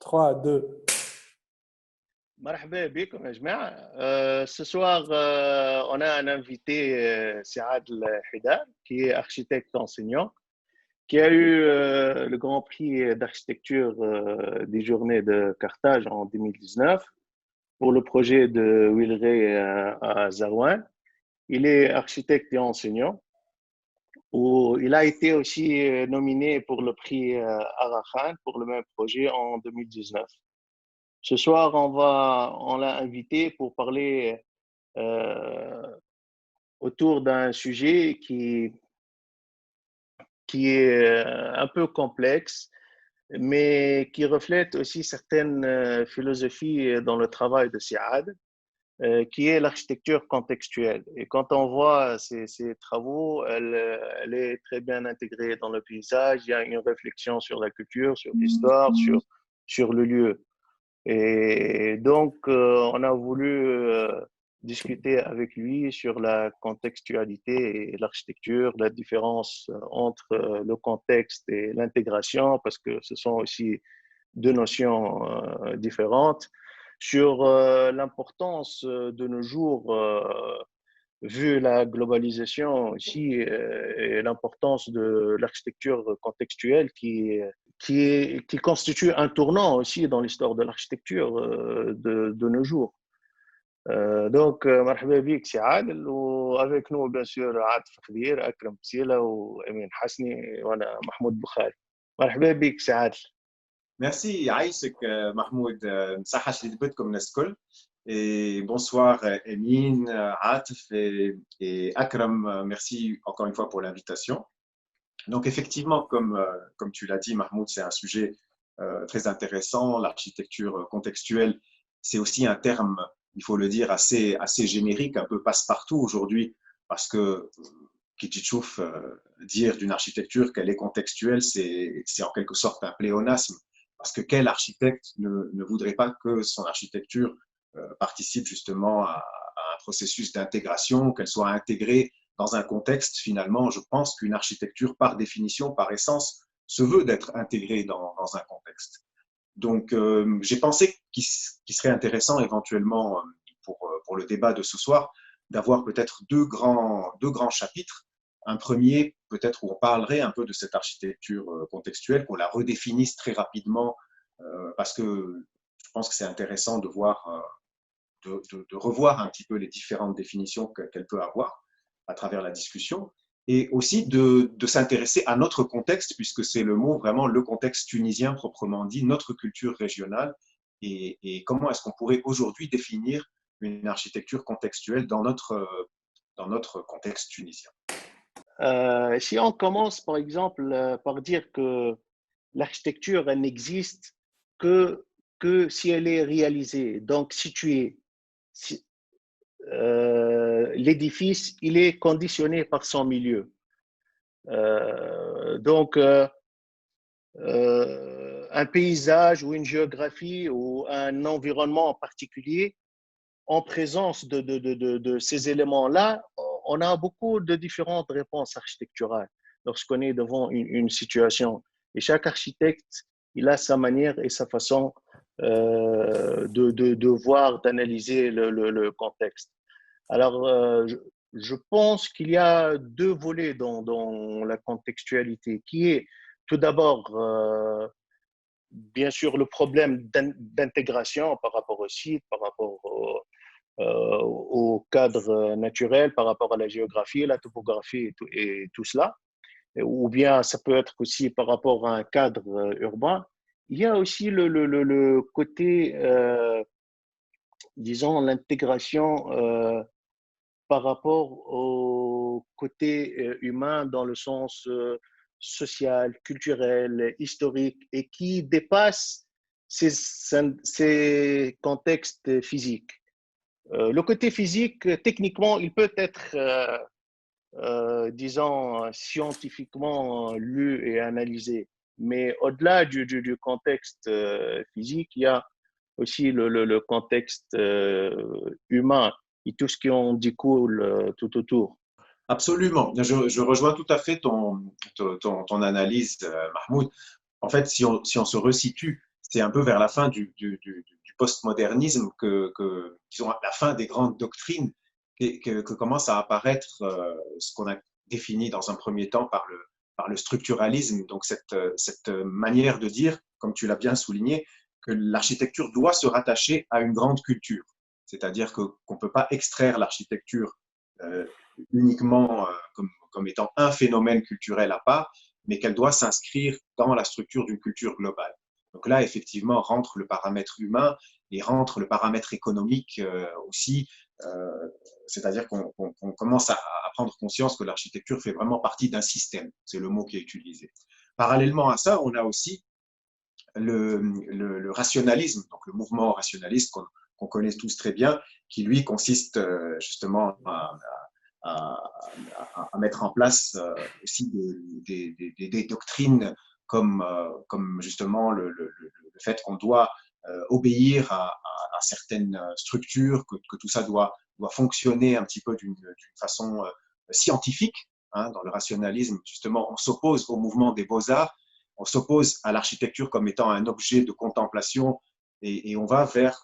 3, 2. مرحبا بكم يا جماعة. Ce soir, on a un invité, Saad El-Haidar, qui est architecte enseignant, qui a eu le Grand Prix d'architecture des Journées de Carthage en 2019 pour le projet de Wilray à Zarouin. Il est architecte et enseignant. Il a été aussi nominé pour le prix Aga Khan pour le même projet en 2019. Ce soir, on l'a invité pour parler autour d'un sujet qui est un peu complexe, mais qui reflète aussi certaines philosophies dans le travail de Saad, qui est l'architecture contextuelle. Et quand on voit ces travaux, elle est très bien intégrée dans le paysage. Il y a une réflexion sur la culture, sur l'histoire, sur le lieu. Et donc, on a voulu discuter avec lui sur la contextualité et l'architecture, la différence entre le contexte et l'intégration, parce que ce sont aussi deux notions différentes, sur l'importance de nos jours, vu la globalisation aussi, et l'importance de l'architecture contextuelle qui constitue un tournant aussi dans l'histoire de l'architecture de nos jours. Donc, مرحبا بك سعاد, avec nous bien sûr عاطف خضير, أكرم بسيلة وأمين حسني وأنا محمود بخاري. مرحبا بك سعاد. Merci, يعيشك محمود, نصحش اللي بدكم الناس الكل. Et bonsoir Emine, Atif et Akram, merci encore une fois pour l'invitation. Donc effectivement, comme tu l'as dit Mahmoud, c'est un sujet très intéressant. L'architecture contextuelle, c'est aussi un terme, il faut le dire, assez générique, un peu passe-partout aujourd'hui, parce que Kitchichouf, dire d'une architecture qu'elle est contextuelle, c'est en quelque sorte un pléonasme, parce que quel architecte ne voudrait pas que son architecture participe justement à un processus d'intégration, qu'elle soit intégrée dans un contexte. Finalement, je pense qu'une architecture, par définition, par essence, se veut d'être intégrée dans un contexte. Donc, j'ai pensé qu'il serait intéressant éventuellement pour le débat de ce soir d'avoir peut-être deux grands chapitres. Un premier, peut-être où on parlerait un peu de cette architecture contextuelle, qu'on la redéfinisse très rapidement, parce que je pense que c'est intéressant de revoir un petit peu les différentes définitions qu'elle peut avoir à travers la discussion, et aussi de s'intéresser à notre contexte, puisque c'est le mot vraiment, le contexte tunisien proprement dit, notre culture régionale, et comment est-ce qu'on pourrait aujourd'hui définir une architecture contextuelle dans notre contexte tunisien. Si on commence par exemple par dire que l'architecture, elle n'existe que si elle est réalisée, donc située. L'édifice, il est conditionné par son milieu. Donc, un paysage ou une géographie ou un environnement en particulier, en présence de ces éléments-là, on a beaucoup de différentes réponses architecturales lorsqu'on est devant une situation. Et chaque architecte, il a sa manière et sa façon de voir, d'analyser le contexte. Alors, je pense qu'il y a deux volets dans la contextualité, qui est tout d'abord, bien sûr, le problème d'intégration par rapport au site, par rapport au cadre naturel, par rapport à la géographie, la topographie et tout cela. Ou bien ça peut être aussi par rapport à un cadre urbain. Il y a aussi le côté, disons, l'intégration par rapport au côté humain dans le sens social, culturel, historique, et qui dépasse ces contextes physiques. Le côté physique, techniquement, il peut être, disons, scientifiquement lu et analysé. Mais au-delà du contexte physique, il y a aussi le contexte humain et tout ce qui en découle tout autour. Absolument. Je rejoins tout à fait ton analyse, Mahmoud. En fait, si on se resitue, c'est un peu vers la fin du postmodernisme disons, à la fin des grandes doctrines que commence à apparaître ce qu'on a défini dans un premier temps par le structuralisme, donc cette manière de dire, comme tu l'as bien souligné, que l'architecture doit se rattacher à une grande culture. C'est-à-dire qu'on ne peut pas extraire l'architecture uniquement comme étant un phénomène culturel à part, mais qu'elle doit s'inscrire dans la structure d'une culture globale. Donc là, effectivement, rentre le paramètre humain et rentre le paramètre économique aussi. C'est-à-dire qu'on commence à prendre conscience que l'architecture fait vraiment partie d'un système. C'est le mot qui est utilisé. Parallèlement à ça, on a aussi le rationalisme, donc le mouvement rationaliste qu'on connaît tous très bien, qui lui consiste justement à mettre en place aussi des doctrines comme justement le fait qu'on doit obéir à certaines structures, que tout ça doit fonctionner un petit peu d'une façon scientifique. Hein, dans le rationalisme, justement, on s'oppose au mouvement des beaux-arts, on s'oppose à l'architecture comme étant un objet de contemplation et on va vers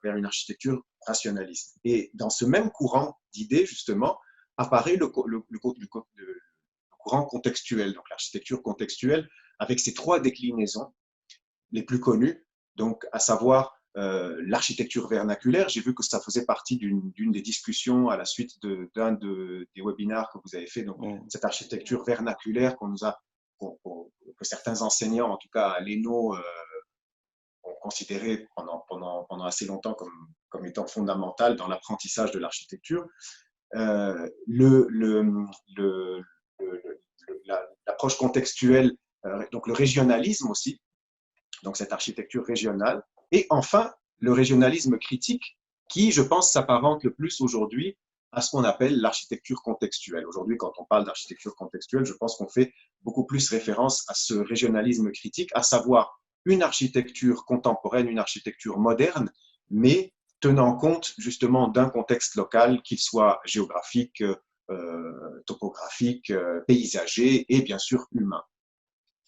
une architecture rationaliste. Et dans ce même courant d'idées, justement, apparaît le courant contextuel, donc l'architecture contextuelle, avec ses trois déclinaisons les plus connues, donc à savoir l'architecture vernaculaire. J'ai vu que ça faisait partie d'une des discussions à la suite d'un des webinaires que vous avez fait, donc cette architecture vernaculaire que certains enseignants, en tout cas à l'ENO, ont considéré pendant assez longtemps comme étant fondamentale dans l'apprentissage de l'architecture. L'approche contextuelle, donc le régionalisme aussi, donc cette architecture régionale, et enfin le régionalisme critique qui, je pense, s'apparente le plus aujourd'hui à ce qu'on appelle l'architecture contextuelle. Aujourd'hui, quand on parle d'architecture contextuelle, je pense qu'on fait beaucoup plus référence à ce régionalisme critique, à savoir une architecture contemporaine, une architecture moderne, mais tenant compte justement d'un contexte local, qu'il soit géographique, topographique, paysager et bien sûr humain.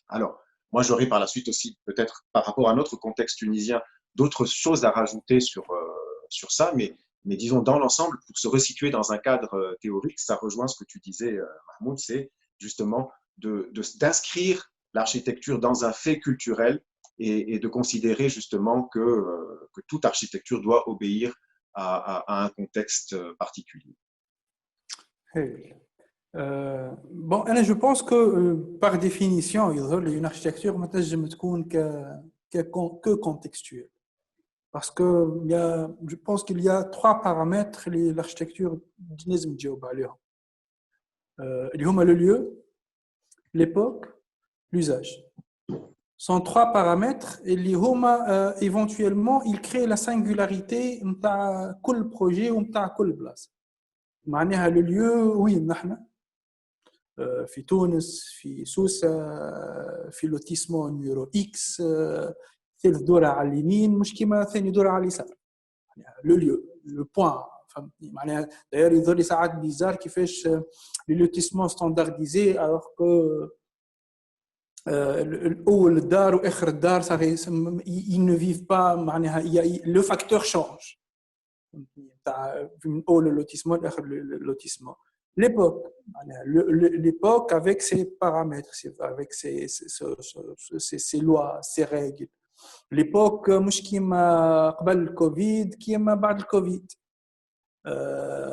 Alors, moi, j'aurai par la suite aussi, peut-être par rapport à notre contexte tunisien, d'autres choses à rajouter sur ça, mais disons, dans l'ensemble, pour se resituer dans un cadre théorique, ça rejoint ce que tu disais, Mahmoud, c'est justement d'inscrire l'architecture dans un fait culturel et de considérer justement que toute architecture doit obéir à un contexte particulier. Hey. Bon, je pense que par définition, une architecture ne que contextuelle. Parce que je pense qu'il y a trois paramètres l'architecture دينيزم تجاوب عليهم. اللي هما le lieu, l'époque, l'usage. Sont trois paramètres اللي هما éventuellement ils créent la singularité نتاع كل projet ونتاع كل بلاصة. معناها le lieu وين نحن في تونس في سوسة في لوتيسمون نيورو اكس ثالث دورة على اليمين مش كيما ثاني دورة على اليسار لو ليو لو بوين فهمتني معناها داير يظهر لي ساعات بيزار كيفاش لي لوتيسمون ستاندارديزي الوغ كو الاول الدار واخر الدار صافي ils ne vivent pas معناها لو فاكتور شونج تاع من اول اللوتيسمون لاخر اللوتيسمون. L'époque avec ses paramètres, avec ses lois, ses règles. L'époque, مش كيما قبل الكوفيد كيما بعد الكوفيد.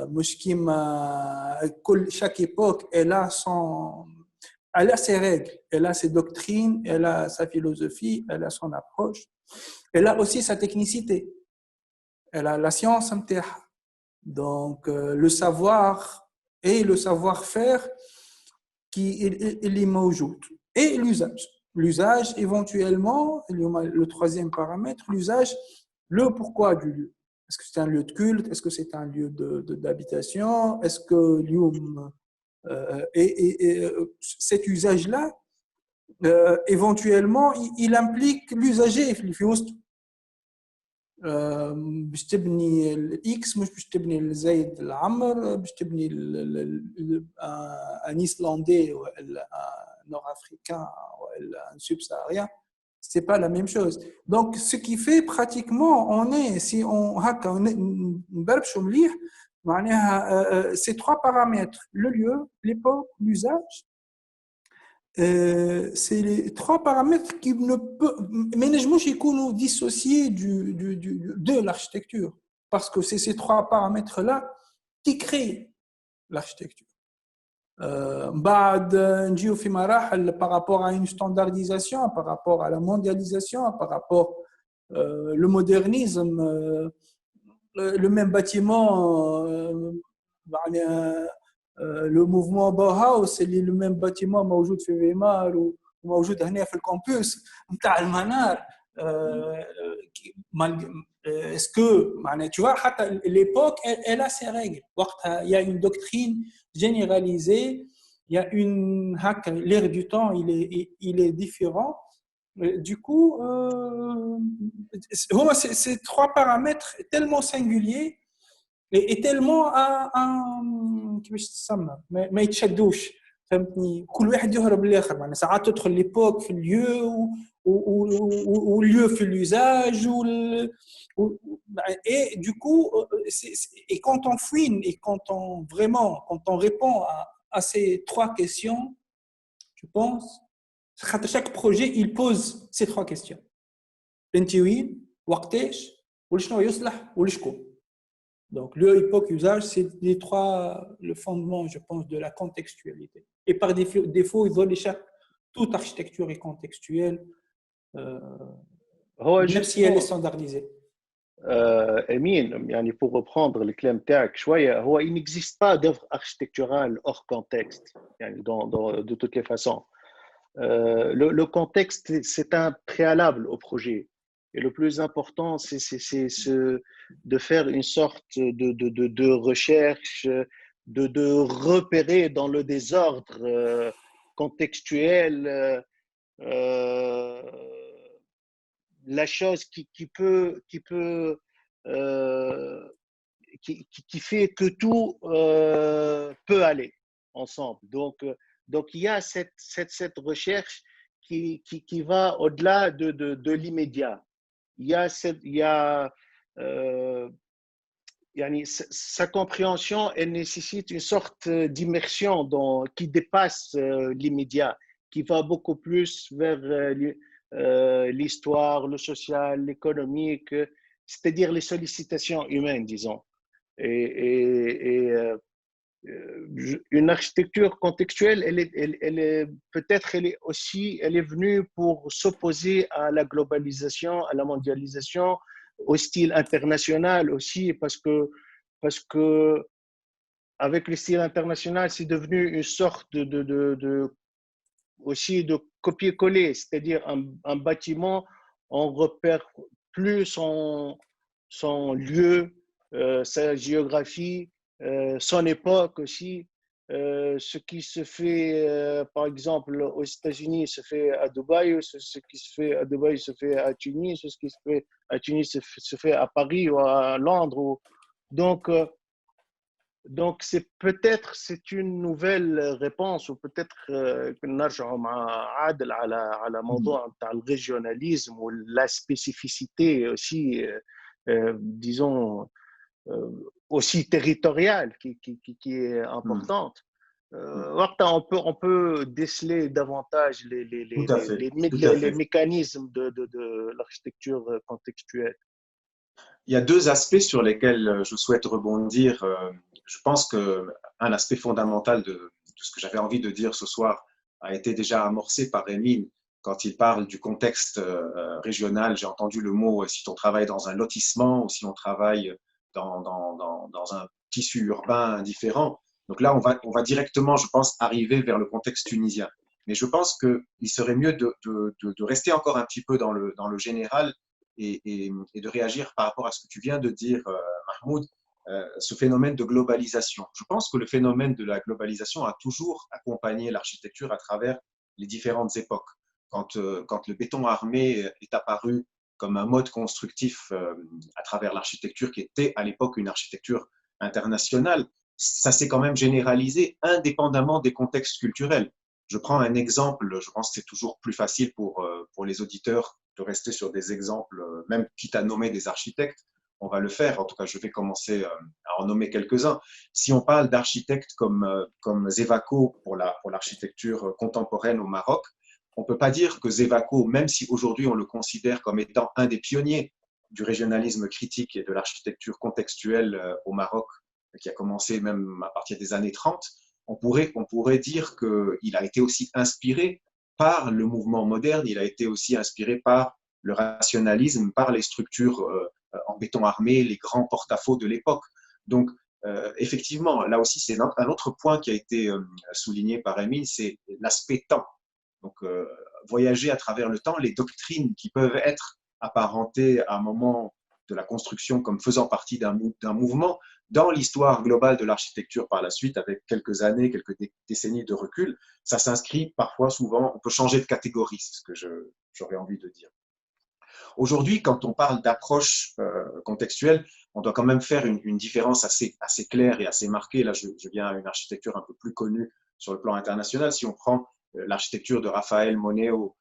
مش كيما chaque époque elle a ses règles, elle a ses doctrines, elle a sa philosophie, elle a son approche. Elle a aussi sa technicité. Elle a la science نتاعها. Donc le savoir et le savoir-faire qui est موجود et l'usage éventuellement le troisième paramètre l'usage le pourquoi du lieu. Est-ce que c'est un lieu de culte, est-ce que c'est un lieu d'habitation, est-ce que cet usage là éventuellement il implique l'usager في وسط باش تبني الاكس مش باش تبني الزايد العمر باش تبني ان ايسلندي ولا نور افريكان ولا ان سوبساريان c'est pas la même chose. Donc, ce qui fait pratiquement, si on نبربشوا مليح معناها ces trois paramètres, le lieu, l'époque, l'usage, c'est les trois paramètres qui ne peuvent, mais نجموش يكونوا dissociés de l'architecture, parce que c'est ces trois paramètres-là qui créent l'architecture. بعد نجيو في مراحل par rapport à une standardisation, par rapport à la mondialisation, par rapport le modernisme, le même bâtiment, le mouvement Bauhaus اللي le même bâtiment موجود في فيمار وموجود هنا في الكامبوس نتاع المنار. Est-ce que tu vois l'époque elle a ses règles. Il y a une doctrine généralisée, il y a l'air du temps il est différent. Du coup ces trois paramètres tellement singuliers et tellement كيفاش تسمى ما يتشدوش فهمتني كل واحد يهرب للاخر معناها ساعات تدخل ليبوك في اليو والlieu في l'usage et du coup et quand on fouine et quand on répond à ces trois questions, je pense chaque projet il pose ces trois questions. انت وين وقتاش ولشنو يصلح ولشكون. Donc, lieu, époque, usage, c'est le fondement, je pense, de la contextualité. Et par défaut, ils veulent toute architecture est contextuelle, même si elle est standardisée. Emine, pour reprendre le claim tag, il n'existe pas d'œuvre architecturale hors contexte, de toutes les façons. Le contexte, c'est un préalable au projet. Et le plus important, c'est de faire une sorte de recherche, de repérer dans le désordre contextuel la chose qui fait que tout peut aller ensemble. Donc il y a cette recherche qui va au-delà de l'immédiat. Sa compréhension, elle nécessite une sorte d'immersion qui dépasse l'immédiat, qui va beaucoup plus vers l'histoire, le social, l'économique, c'est-à-dire les sollicitations humaines, disons. Et une architecture contextuelle, elle est peut-être elle est venue pour s'opposer à la globalisation, à la mondialisation, au style international aussi, parce que avec le style international, c'est devenu une sorte aussi de copier-coller, c'est-à-dire un bâtiment, on repère plus son lieu, sa géographie, son époque aussi. Ce qui se fait, par exemple, aux États-Unis se fait à Dubaï, ce qui se fait à Dubaï se fait à Tunis, ce qui se fait à Tunis se fait à Paris ou à Londres. Donc c'est une nouvelle réponse, ou peut-être que نرجعوا مع عادل على موضوع بتاع الريجيوناليزم ولا spécificité aussi, disons, aussi territoriale qui est importante. On peut déceler davantage les mécanismes de l'architecture contextuelle. Il y a deux aspects sur lesquels je souhaite rebondir. Je pense qu'un aspect fondamental de ce que j'avais envie de dire ce soir a été déjà amorcé par Emine quand il parle du contexte régional. J'ai entendu le mot si on travaille dans un lotissement ou si on travaille dans un tissu urbain différent. Donc là, on va directement, je pense, arriver vers le contexte tunisien. Mais je pense qu'il serait mieux de rester encore un petit peu dans le général et de réagir par rapport à ce que tu viens de dire, Mahmoud, ce phénomène de globalisation. Je pense que le phénomène de la globalisation a toujours accompagné l'architecture à travers les différentes époques. Quand le béton armé est apparu comme un mode constructif à travers l'architecture qui était à l'époque une architecture internationale, ça s'est quand même généralisé indépendamment des contextes culturels. Je prends un exemple, je pense que c'est toujours plus facile pour les auditeurs de rester sur des exemples, même quitte à nommer des architectes, on va le faire. En tout cas, je vais commencer à en nommer quelques-uns. Si on parle d'architectes comme Zevako pour l'architecture contemporaine au Maroc, on ne peut pas dire que Zevako, même si aujourd'hui on le considère comme étant un des pionniers du régionalisme critique et de l'architecture contextuelle au Maroc, qui a commencé même à partir des années 30, on pourrait dire qu'il a été aussi inspiré par le mouvement moderne, il a été aussi inspiré par le rationalisme, par les structures en béton armé, les grands porte-à-faux de l'époque. Donc, effectivement, là aussi, c'est un autre point qui a été souligné par Emile, c'est l'aspect temps. Donc, voyager à travers le temps, les doctrines qui peuvent être apparentées à un moment de la construction comme faisant partie d'un mouvement, dans l'histoire globale de l'architecture par la suite, avec quelques années, quelques décennies de recul, ça s'inscrit parfois, souvent, on peut changer de catégorie, c'est ce que j'aurais envie de dire. Aujourd'hui, quand on parle d'approche contextuelle, on doit quand même faire une différence assez claire et assez marquée. Là, je viens à une architecture un peu plus connue sur le plan international. Si on prend l'architecture de Rafael Moneo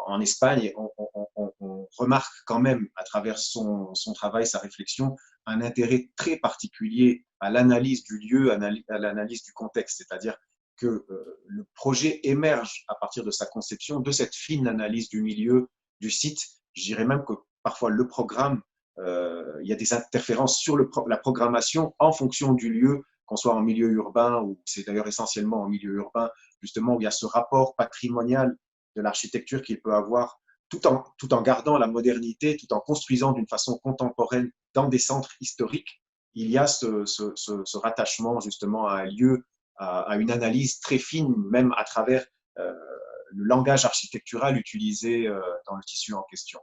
en Espagne, on remarque quand même à travers son travail, sa réflexion, un intérêt très particulier à l'analyse du lieu, à l'analyse du contexte. C'est-à-dire que le projet émerge à partir de sa conception, de cette fine analyse du milieu, du site. Je dirais même que parfois le programme, il y a des interférences sur la programmation en fonction du lieu, qu'on soit en milieu urbain, ou c'est d'ailleurs essentiellement en milieu urbain, justement, où il y a ce rapport patrimonial de l'architecture qu'il peut avoir, tout en gardant la modernité, tout en construisant d'une façon contemporaine dans des centres historiques. Il y a ce rattachement justement à un lieu, à une analyse très fine, même à travers le langage architectural utilisé dans le tissu en question.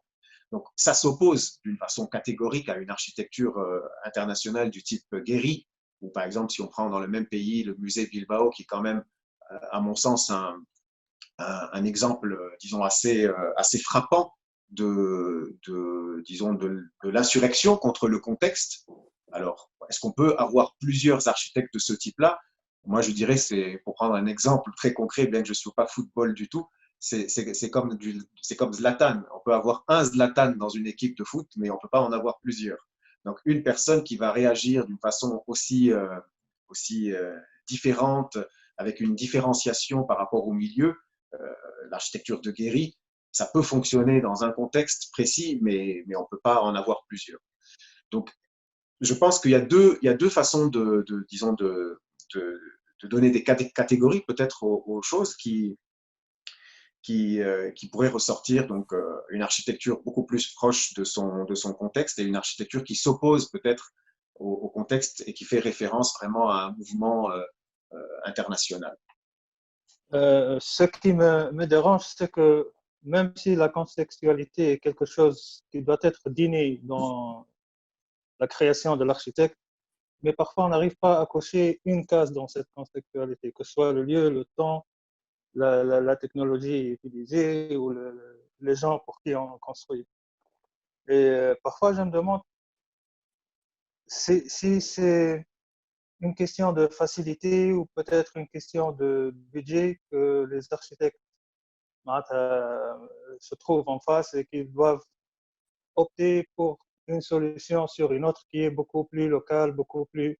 Donc, ça s'oppose d'une façon catégorique à une architecture internationale du type Guéry, ou par exemple, si on prend dans le même pays le musée Bilbao, qui est quand même, à mon sens, un exemple, disons, assez frappant disons, de l'insurrection contre le contexte. Alors, est-ce qu'on peut avoir plusieurs architectes de ce type-là? Moi, je dirais, c'est pour prendre un exemple très concret, bien que je ne sois pas football du tout, c'est comme Zlatan. On peut avoir un Zlatan dans une équipe de foot, mais on ne peut pas en avoir plusieurs. Donc, une personne qui va réagir d'une façon aussi différente, avec une différenciation par rapport au milieu, l'architecture de Guéry, ça peut fonctionner dans un contexte précis, mais on ne peut pas en avoir plusieurs. Donc, je pense qu'il y a deux façons disons, de donner des catégories peut-être aux choses qui pourraient ressortir. Donc, une architecture beaucoup plus proche de son contexte et une architecture qui s'oppose peut-être au contexte et qui fait référence vraiment à un mouvement international. Ce qui me dérange, c'est que même si la contextualité est quelque chose qui doit être dîné dans la création de l'architecte, mais parfois on n'arrive pas à cocher une case dans cette contextualité, que ce soit le lieu, le temps, la technologie utilisée ou les gens pour qui on construit. Et parfois je me demande si c'est une question de facilité ou peut-être une question de budget que les architectes se trouvent en face et qu'ils doivent opter pour une solution sur une autre qui est beaucoup plus locale, beaucoup plus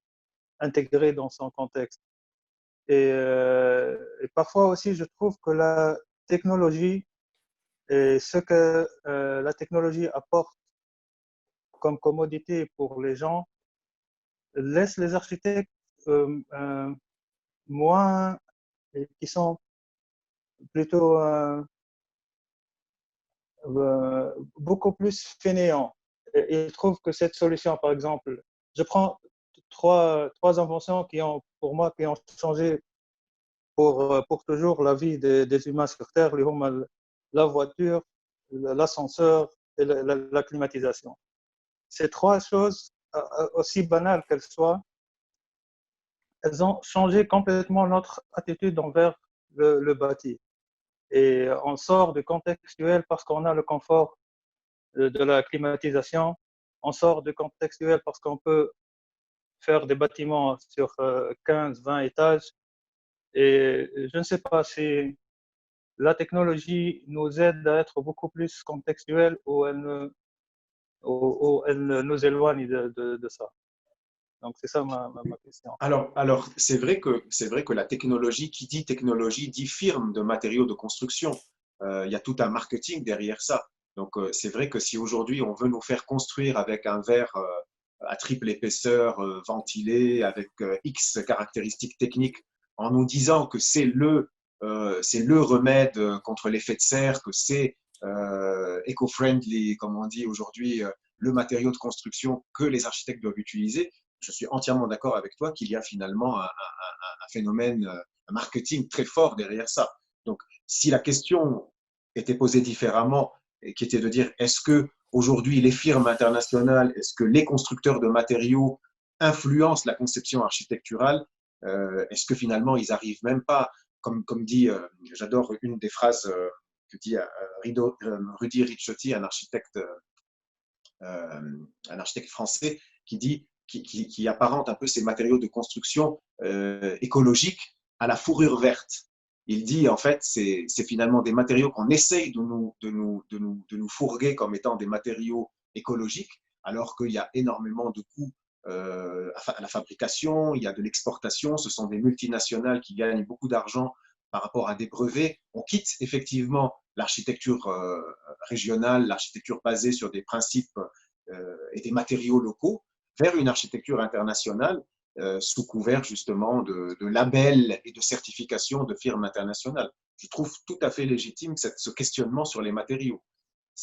intégrée dans son contexte. Et parfois aussi, je trouve que la technologie et ce que la technologie apporte comme commodité pour les gens laisse les architectes moins, qui sont plutôt beaucoup plus fainéants. Et ils trouvent que cette solution, par exemple, je prends trois inventions qui ont, pour moi, qui ont changé pour toujours la vie des humains sur Terre, la voiture, l'ascenseur et la climatisation. Ces trois choses, aussi banales qu'elles soient, elles ont changé complètement notre attitude envers le bâti. Et on sort du contextuel parce qu'on a le confort de la climatisation, on sort du contextuel parce qu'on peut faire des bâtiments sur 15, 20 étages, Et je ne sais pas si la technologie nous aide à être beaucoup plus contextuels ou elle nous éloigne de ça. Donc, c'est ça ma question. Alors c'est vrai que la technologie, qui dit technologie, dit firme de matériaux de construction. Il y a tout un marketing derrière ça. Donc, c'est vrai que si aujourd'hui on veut nous faire construire avec un verre à triple épaisseur, ventilé, avec X caractéristiques techniques, en nous disant que c'est le remède contre l'effet de serre, que c'est eco-friendly, comme on dit aujourd'hui, le matériau de construction que les architectes doivent utiliser, je suis entièrement d'accord avec toi qu'il y a finalement un phénomène, un marketing très fort derrière ça. Donc, si la question était posée différemment, et qui était de dire est-ce que aujourd'hui les firmes internationales, est-ce que les constructeurs de matériaux influencent la conception architecturale, est-ce que finalement ils n'arrivent même pas, comme dit, j'adore une des phrases que dit Rudy Ricciotti, un architecte français, qui dit qui apparente un peu ces matériaux de construction écologiques à la fourrure verte. Il dit en fait, c'est finalement des matériaux qu'on essaye de nous fourguer comme étant des matériaux écologiques, alors qu'il y a énormément de coûts à la fabrication, il y a de l'exportation, ce sont des multinationales qui gagnent beaucoup d'argent par rapport à des brevets. On quitte effectivement l'architecture régionale, l'architecture basée sur des principes et des matériaux locaux, vers une architecture internationale sous couvert justement de labels et de certifications de firmes internationales. Je trouve tout à fait légitime ce questionnement sur les matériaux.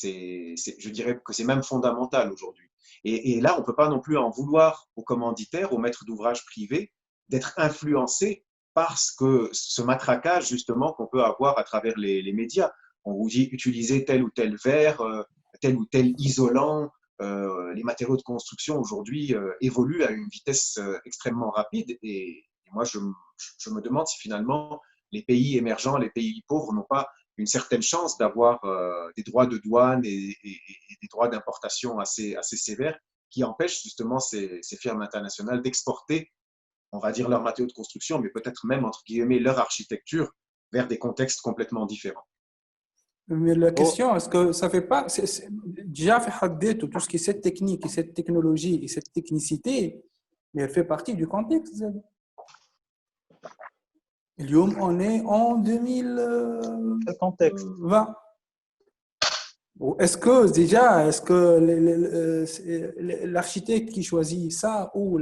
Je dirais que c'est même fondamental aujourd'hui. Et là, on ne peut pas non plus en vouloir aux commanditaires, aux maîtres d'ouvrage privés, d'être influencés par ce matraquage justement qu'on peut avoir à travers les médias. On vous dit utiliser tel ou tel verre, tel ou tel isolant. Les matériaux de construction aujourd'hui évoluent à une vitesse extrêmement rapide. Et moi, je me demande si finalement les pays émergents, les pays pauvres n'ont pas une certaine chance d'avoir des droits de douane et des droits d'importation assez sévères qui empêchent justement ces firmes internationales d'exporter, on va dire, leurs matériaux de construction, mais peut-être même, entre guillemets, leur architecture vers des contextes complètement différents. Mais la question, est-ce que ça fait pas. Déjà, fait tout ce qui est cette technique, et cette technologie et cette technicité, mais elle fait partie du contexte. On est en 2020. Est-ce que l'architecte qui choisit ça ou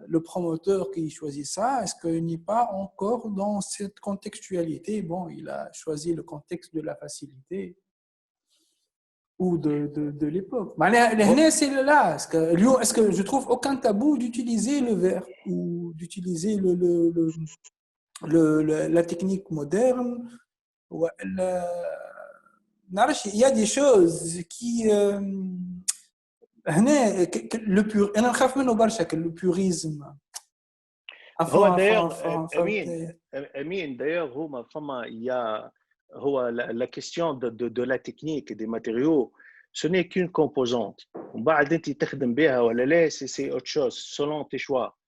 le promoteur qui choisit ça, est-ce qu'il n'est pas encore dans cette contextualité? Bon, il a choisi le contexte de la facilité ou de l'époque. Mais c'est là. Est-ce que je trouve aucun tabou d'utiliser le verre ou d'utiliser la technique moderne? Il y a des choses qui انا نخاف منه برشا le purisme. هو d'ailleurs Amine d'ailleurs la question de la technique et des matériaux, ce n'est qu'une composante. وبعد انت تخدم بها ولا لا, c'est autre chose selon tes choix.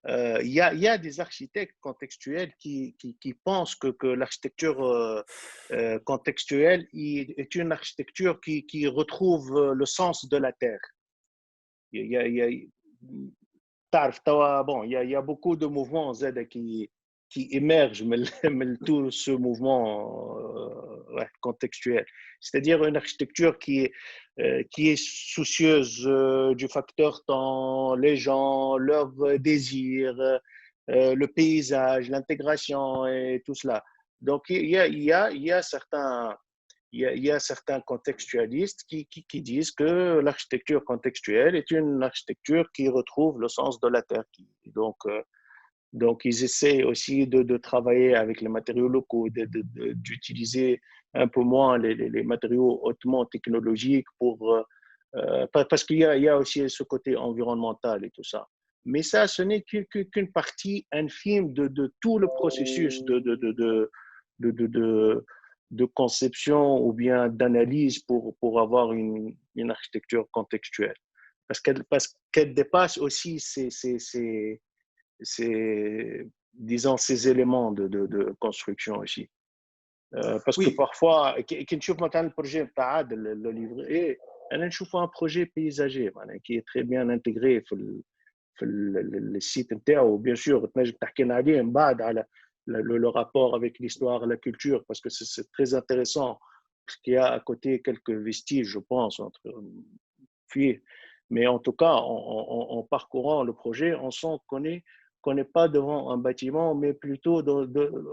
Il y a des architectes contextuels qui pensent que l'architecture contextuelle est une architecture qui retrouve le sens de la terre. Il y a beaucoup de mouvements qui émergent de tout ce mouvement contextuel. C'est-à-dire une architecture qui est soucieuse du facteur temps, les gens, leurs désirs, le paysage, l'intégration et tout cela. Donc, il y a certains contextualistes qui disent que l'architecture contextuelle est une architecture qui retrouve le sens de la terre. Donc ils essaient aussi de travailler avec les matériaux locaux, d'utiliser un peu moins les matériaux hautement technologiques parce qu'il y a aussi ce côté environnemental et tout ça. Mais ça, ce n'est qu'une partie infime de tout le processus de conception ou bien d'analyse pour avoir une architecture contextuelle. Parce qu'elle dépasse aussi disons, ces éléments de construction aussi. Parce que Oui, parfois, quand tu vois le projet de le livret, on trouve un projet paysager qui est très bien intégré le site ou bien sûr, tu le rapport avec l'histoire, la culture, parce que c'est très intéressant. Parce qu'il y a à côté quelques vestiges, je pense, entre filles. Mais en tout cas, en parcourant le projet, on sent qu'on n'est pas devant un bâtiment, mais plutôt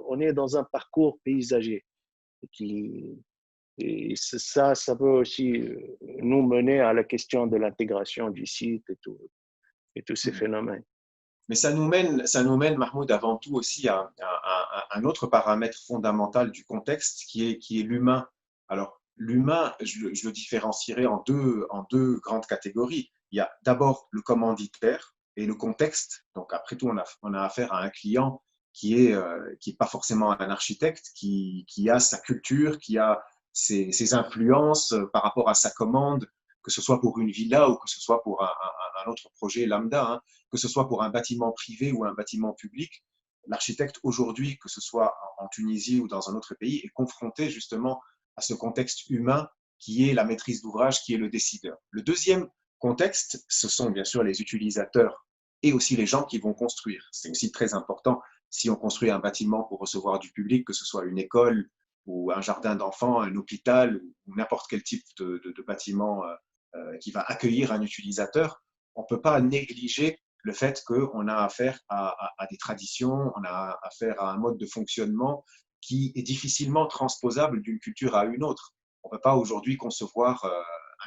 on est dans un parcours paysager. Qui, et ça peut aussi nous mener à la question de l'intégration du site et tous ces phénomènes. mais ça nous mène, Mahmoud, avant tout aussi à un autre paramètre fondamental du contexte qui est l'humain. Alors, l'humain, je le différencierai en deux grandes catégories. Il y a d'abord le commanditaire et le contexte. Donc, après tout, on a affaire à un client qui est pas forcément un architecte, qui a sa culture, qui a ses influences par rapport à sa commande, que ce soit pour une villa ou que ce soit pour un autre projet lambda, hein, que ce soit pour un bâtiment privé ou un bâtiment public. L'architecte aujourd'hui, que ce soit en Tunisie ou dans un autre pays, est confronté justement à ce contexte humain qui est la maîtrise d'ouvrage, qui est le décideur. Le deuxième contexte, ce sont bien sûr les utilisateurs et aussi les gens qui vont construire. C'est aussi très important si on construit un bâtiment pour recevoir du public, que ce soit une école ou un jardin d'enfants, un hôpital ou n'importe quel type de bâtiment qui va accueillir un utilisateur, on ne peut pas négliger le fait qu'on a affaire à des traditions, on a affaire à un mode de fonctionnement qui est difficilement transposable d'une culture à une autre. On ne peut pas aujourd'hui concevoir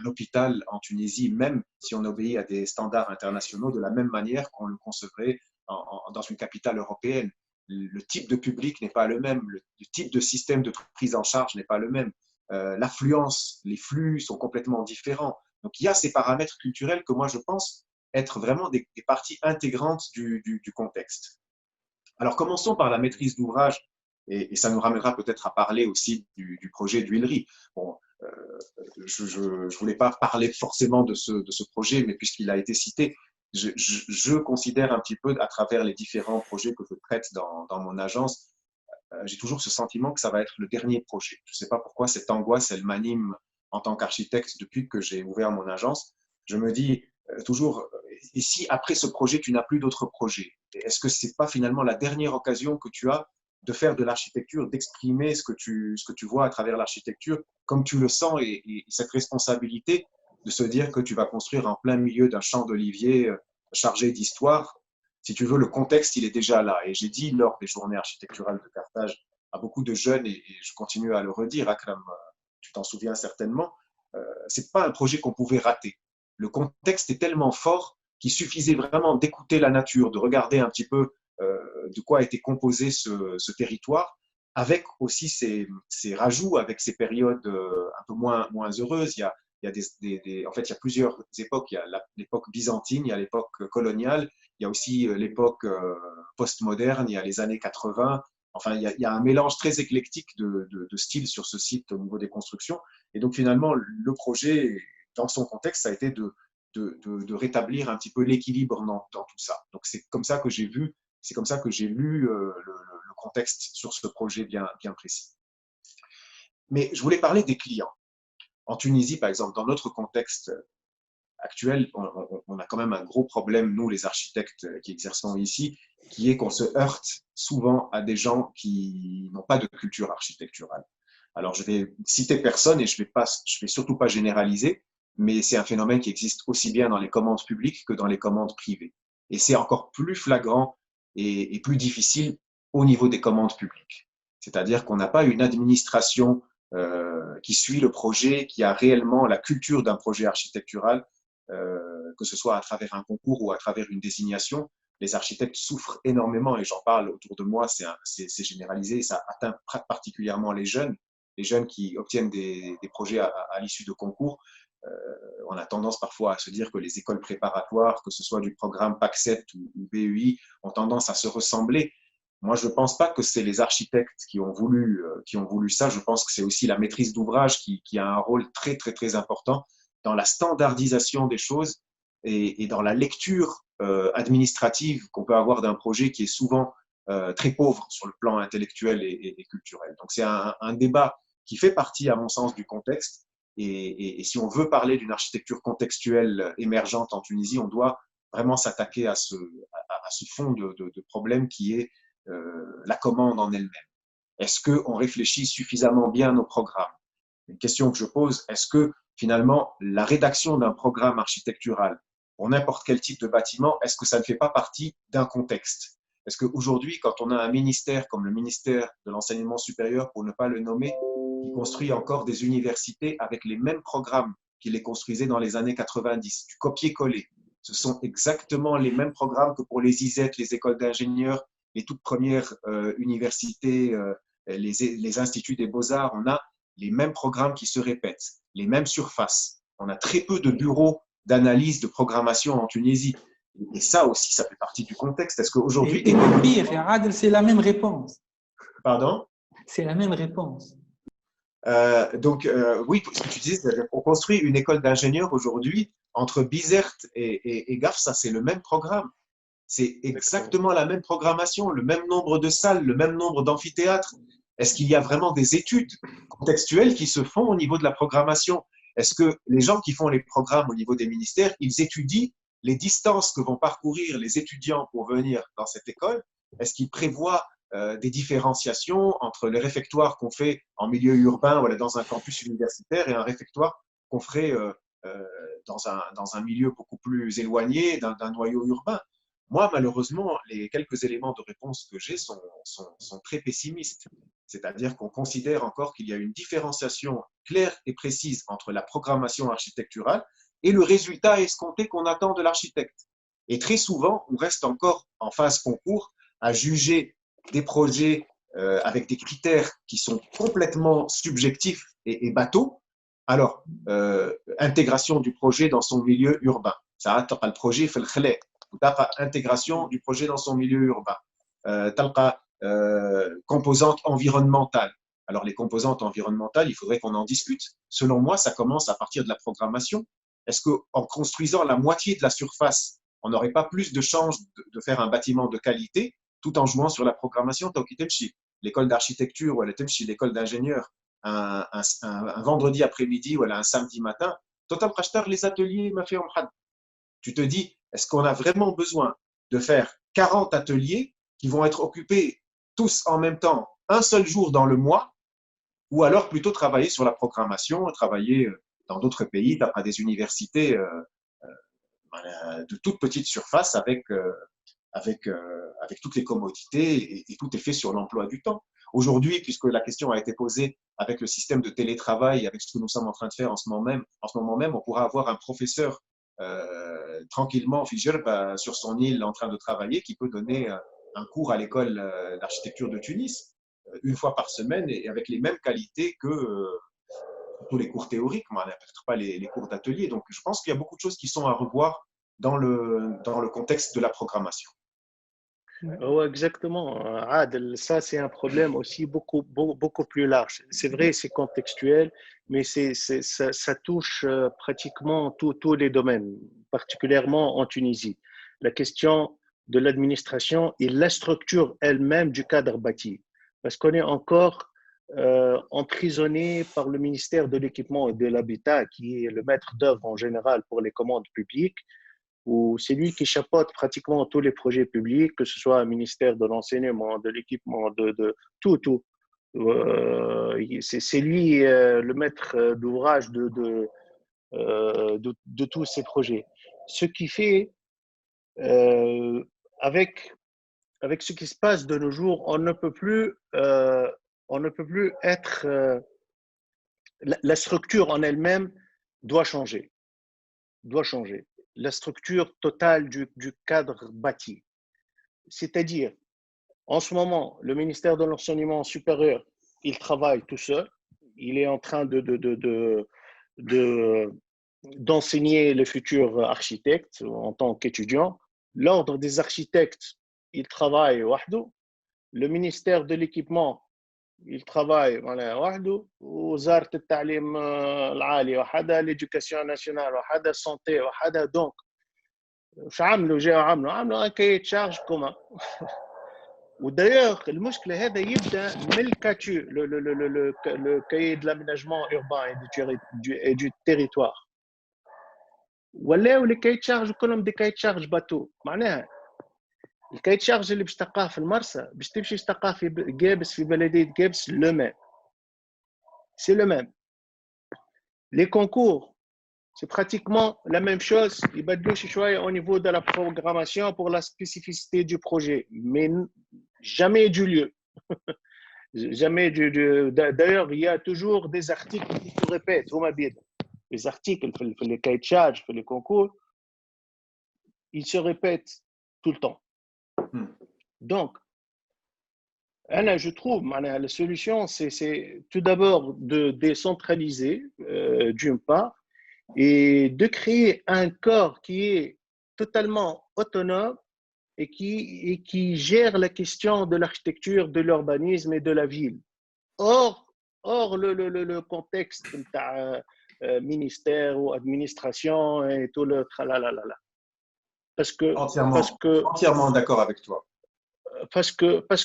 un hôpital en Tunisie, même si on obéit à des standards internationaux, de la même manière qu'on le concevrait dans une capitale européenne. Le type de public n'est pas le même, le type de système de prise en charge n'est pas le même. L'affluence, les flux sont complètement différents. Donc il y a ces paramètres culturels que moi je pense être vraiment des parties intégrantes du contexte. Alors commençons par la maîtrise d'ouvrage, et ça nous ramènera peut-être à parler aussi du projet d'huilerie. Bon, je ne voulais pas parler forcément de ce projet, mais puisqu'il a été cité, je considère un petit peu à travers les différents projets que je traite dans mon agence, j'ai toujours ce sentiment que ça va être le dernier projet. Je ne sais pas pourquoi cette angoisse, elle m'anime en tant qu'architecte depuis que j'ai ouvert mon agence. Je me dis toujours, et si après ce projet, tu n'as plus d'autres projets, est-ce que ce n'est pas finalement la dernière occasion que tu as de faire de l'architecture, d'exprimer ce que tu vois à travers l'architecture, comme tu le sens, et cette responsabilité de se dire que tu vas construire en plein milieu d'un champ d'olivier chargé d'histoire. Si tu veux, le contexte, il est déjà là. Et j'ai dit lors des journées architecturales de Carthage à beaucoup de jeunes, et je continue à le redire, Akram, tu t'en souviens certainement, ce n'est pas un projet qu'on pouvait rater. Le contexte est tellement fort qu'il suffisait vraiment d'écouter la nature, de regarder un petit peu de quoi a été composé ce territoire, avec aussi ces rajouts, avec ces périodes un peu moins heureuses. Il y a en fait, il y a plusieurs époques. Il y a l'époque byzantine, il y a l'époque coloniale, il y a aussi l'époque postmoderne, il y a les années 80. Enfin, il y a un mélange très éclectique de styles sur ce site au niveau des constructions. Et donc, finalement, le projet, dans son contexte, ça a été de rétablir un petit peu l'équilibre dans tout ça. Donc, c'est comme ça que j'ai vu, c'est comme ça que j'ai lu le contexte sur ce projet bien précis. Mais je voulais parler des clients. En Tunisie, par exemple, dans notre contexte actuel, on a quand même un gros problème, nous, les architectes qui exerçons ici, qui est qu'on se heurte souvent à des gens qui n'ont pas de culture architecturale. Alors, je vais citer personne et je vais surtout pas généraliser, mais c'est un phénomène qui existe aussi bien dans les commandes publiques que dans les commandes privées. Et c'est encore plus flagrant et plus difficile au niveau des commandes publiques. C'est-à-dire qu'on n'a pas une administration qui suit le projet, qui a réellement la culture d'un projet architectural, que ce soit à travers un concours ou à travers une désignation. Les architectes souffrent énormément, et j'en parle autour de moi, c'est généralisé, et ça atteint particulièrement les jeunes qui obtiennent des projets à l'issue de concours. On a tendance parfois à se dire que les écoles préparatoires, que ce soit du programme PAC7 ou BUI, ont tendance à se ressembler. Moi, je ne pense pas que c'est les architectes qui ont voulu ça. Je pense que c'est aussi la maîtrise d'ouvrage qui a un rôle très, très, très important dans la standardisation des choses et dans la lecture administrative qu'on peut avoir d'un projet qui est souvent très pauvre sur le plan intellectuel et culturel. Donc c'est un débat qui fait partie, à mon sens, du contexte. Et si on veut parler d'une architecture contextuelle émergente en Tunisie, on doit vraiment s'attaquer à ce fond de problème qui est la commande en elle-même. Est-ce qu'on réfléchit suffisamment bien nos programmes? Une question que je pose, est-ce que finalement la rédaction d'un programme architectural pour n'importe quel type de bâtiment, est-ce que ça ne fait pas partie d'un contexte? Est-ce qu'aujourd'hui, quand on a un ministère comme le ministère de l'enseignement supérieur, pour ne pas le nommer, qui construit encore des universités avec les mêmes programmes qu'il les construisait dans les années 90, du copier-coller, ce sont exactement les mêmes programmes que pour les ISET, les écoles d'ingénieurs, les toutes premières universités, les instituts des beaux-arts. On a les mêmes programmes qui se répètent, les mêmes surfaces. On a très peu de bureaux d'analyse de programmation en Tunisie. Et ça aussi, ça fait partie du contexte. Est-ce qu'aujourd'hui… Et pire, Adel, c'est la même réponse. Pardon? C'est la même réponse. Oui, ce que tu disais, on construit une école d'ingénieurs aujourd'hui entre Bizerte et GAF, ça c'est le même programme. C'est exactement la même programmation, le même nombre de salles, le même nombre d'amphithéâtres. Est-ce qu'il y a vraiment des études contextuelles qui se font au niveau de la programmation? Est-ce que les gens qui font les programmes au niveau des ministères, ils étudient les distances que vont parcourir les étudiants pour venir dans cette école? Est-ce qu'ils prévoient des différenciations entre les réfectoires qu'on fait en milieu urbain ou dans un campus universitaire et un réfectoire qu'on ferait dans un milieu beaucoup plus éloigné d'un noyau urbain? Moi, malheureusement, les quelques éléments de réponse que j'ai sont très pessimistes. C'est-à-dire qu'on considère encore qu'il y a une différenciation claire et précise entre la programmation architecturale et le résultat escompté qu'on attend de l'architecte. Et très souvent, on reste encore en phase concours à juger des projets avec des critères qui sont complètement subjectifs et bateaux. Alors, intégration du projet dans son milieu urbain. Ça attend le projet fait le khlet. Intégration du projet dans son milieu urbain. Composantes environnementales. Alors, les composantes environnementales, il faudrait qu'on en discute. Selon moi, ça commence à partir de la programmation. Est-ce qu'en construisant la moitié de la surface, on n'aurait pas plus de chances de faire un bâtiment de qualité tout en jouant sur la programmation? L'école d'architecture ou l'école d'ingénieur, un vendredi après-midi ou un samedi matin, total les ateliers m'a fait tu te dis, est-ce qu'on a vraiment besoin de faire 40 ateliers qui vont être occupés tous en même temps, un seul jour dans le mois, ou alors plutôt travailler sur la programmation, travailler dans d'autres pays, à des universités de toute petite surface avec toutes les commodités et tout est fait sur l'emploi du temps. Aujourd'hui, puisque la question a été posée avec le système de télétravail, avec ce que nous sommes en train de faire en ce moment même, on pourra avoir un professeur tranquillement sur son île en train de travailler qui peut donner un cours à l'école d'architecture de Tunis une fois par semaine et avec les mêmes qualités que tous les cours théoriques, peut-être pas les cours d'atelier. Donc, je pense qu'il y a beaucoup de choses qui sont à revoir dans le contexte de la programmation. Oh, exactement, Adel, ça c'est un problème aussi beaucoup plus large. C'est vrai, c'est contextuel, mais ça touche pratiquement tous les domaines, particulièrement en Tunisie. La question de l'administration et la structure elle-même du cadre bâti. Parce qu'on est encore emprisonné par le ministère de l'Équipement et de l'Habitat, qui est le maître d'œuvre en général pour les commandes publiques, où c'est lui qui chapeaute pratiquement tous les projets publics, que ce soit un ministère de l'enseignement, de l'équipement, de tout. C'est lui le maître d'ouvrage de tous ces projets. Ce qui fait, avec ce qui se passe de nos jours, on ne peut plus être… la structure en elle-même doit changer. La structure totale du cadre bâti. C'est-à-dire, en ce moment, le ministère de l'Enseignement supérieur, il travaille tout seul. Il est en train d'enseigner les futurs architectes en tant qu'étudiants. L'ordre des architectes, il travaille wahdo. Le ministère de l'Équipement, il travaille وحده. وزارة التعليم العالي وحدها، l'éducation nationale وحدها، santé وحدها. Donc, عملوا un cahier de charge commun. ودايوغ المشكله هذا يبدا من الكاتو لو كاي دو لاميناجمون اوربان اي دو تيريتوار ولاو لي كاي تشارج كلهم دي كاي تشارج باتو معناها الكاي تشارج اللي باش تلقاه في المرسى باش تمشي تلقاه في جابس في بلديه جابس لو ميم سي لو ميم لي كونكور c'est pratiquement la même chose. Il va de au niveau de la programmation pour la spécificité du projet, mais jamais du lieu. Jamais D'ailleurs, il y a toujours des articles qui se répètent. Les articles, les cahiers de charge, les concours, ils se répètent tout le temps. Donc, je trouve la solution, c'est tout d'abord de décentraliser, d'une part, et de créer un corps qui est totalement autonome et qui gère la question de l'architecture, de l'urbanisme et de la ville. Or le contexte ministère ou administration et tout le tralalala. Entièrement d'accord avec toi. Parce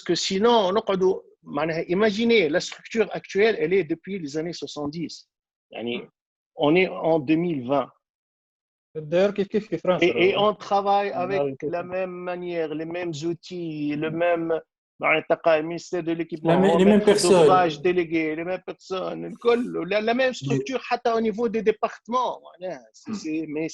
que sinon, imaginez, la structure actuelle, elle est depuis les années 70. On est en 2020. Et on travaille avec la même manière, les mêmes outils, le même ministère de l'équipement, les mêmes personnes, délégués, les mêmes personnes, la même structure au niveau des départements. Mais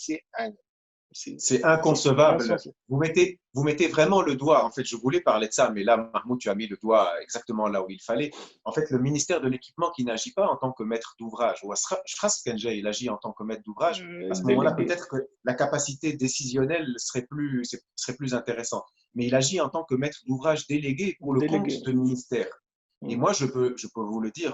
c'est inconcevable. Vous mettez vraiment le doigt. En fait, je voulais parler de ça, mais là, Mahmoud, tu as mis le doigt exactement là où il fallait. En fait, le ministère de l'Équipement qui n'agit pas en tant que maître d'ouvrage, ou Shras Kenja, il agit en tant que maître d'ouvrage, à ce moment-là, peut-être que la capacité décisionnelle serait plus intéressante. Mais il agit en tant que maître d'ouvrage délégué pour le compte du ministère. Et moi, je peux vous le dire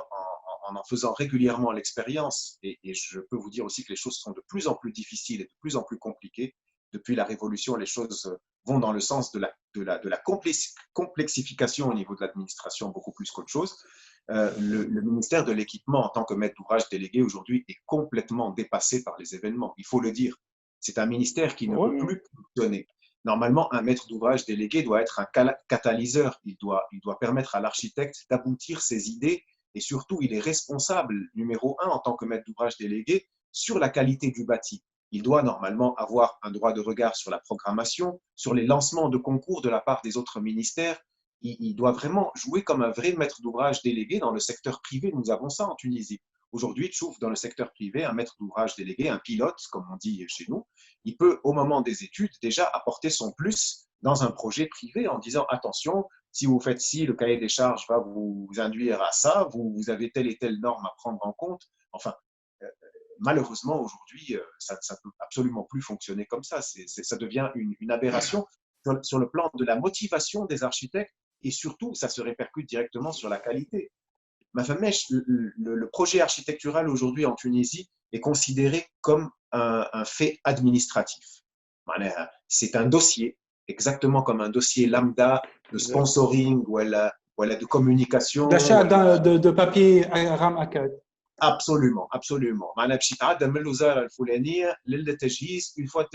en faisant régulièrement l'expérience, et je peux vous dire aussi que les choses sont de plus en plus difficiles et de plus en plus compliquées. Depuis la Révolution, les choses vont dans le sens de la complexification au niveau de l'administration, beaucoup plus qu'autre chose. Le ministère de l'Équipement, en tant que maître d'ouvrage délégué, aujourd'hui, est complètement dépassé par les événements. Il faut le dire. C'est un ministère qui ne peut plus fonctionner. Normalement, un maître d'ouvrage délégué doit être un catalyseur. Il doit permettre à l'architecte d'aboutir ses idées. Et surtout, il est responsable, numéro 1, en tant que maître d'ouvrage délégué, sur la qualité du bâti. Il doit normalement avoir un droit de regard sur la programmation, sur les lancements de concours de la part des autres ministères. Il doit vraiment jouer comme un vrai maître d'ouvrage délégué. Dans le secteur privé, nous avons ça en Tunisie. Aujourd'hui, tu trouves dans le secteur privé un maître d'ouvrage délégué, un pilote, comme on dit chez nous. Il peut, au moment des études, déjà apporter son plus dans un projet privé en disant « Attention, si vous faites ci, le cahier des charges va vous induire à ça, vous avez telle et telle norme à prendre en compte. » Enfin, malheureusement, aujourd'hui, ça ne peut absolument plus fonctionner comme ça. Ça devient une aberration sur le plan de la motivation des architectes et surtout, ça se répercute directement sur la qualité. Ma femme, le projet architectural aujourd'hui en Tunisie est considéré comme un fait administratif. C'est un dossier, exactement comme un dossier lambda de sponsoring ou de communication. D'achat de papier RAM A4. Absolument, absolument. Une fois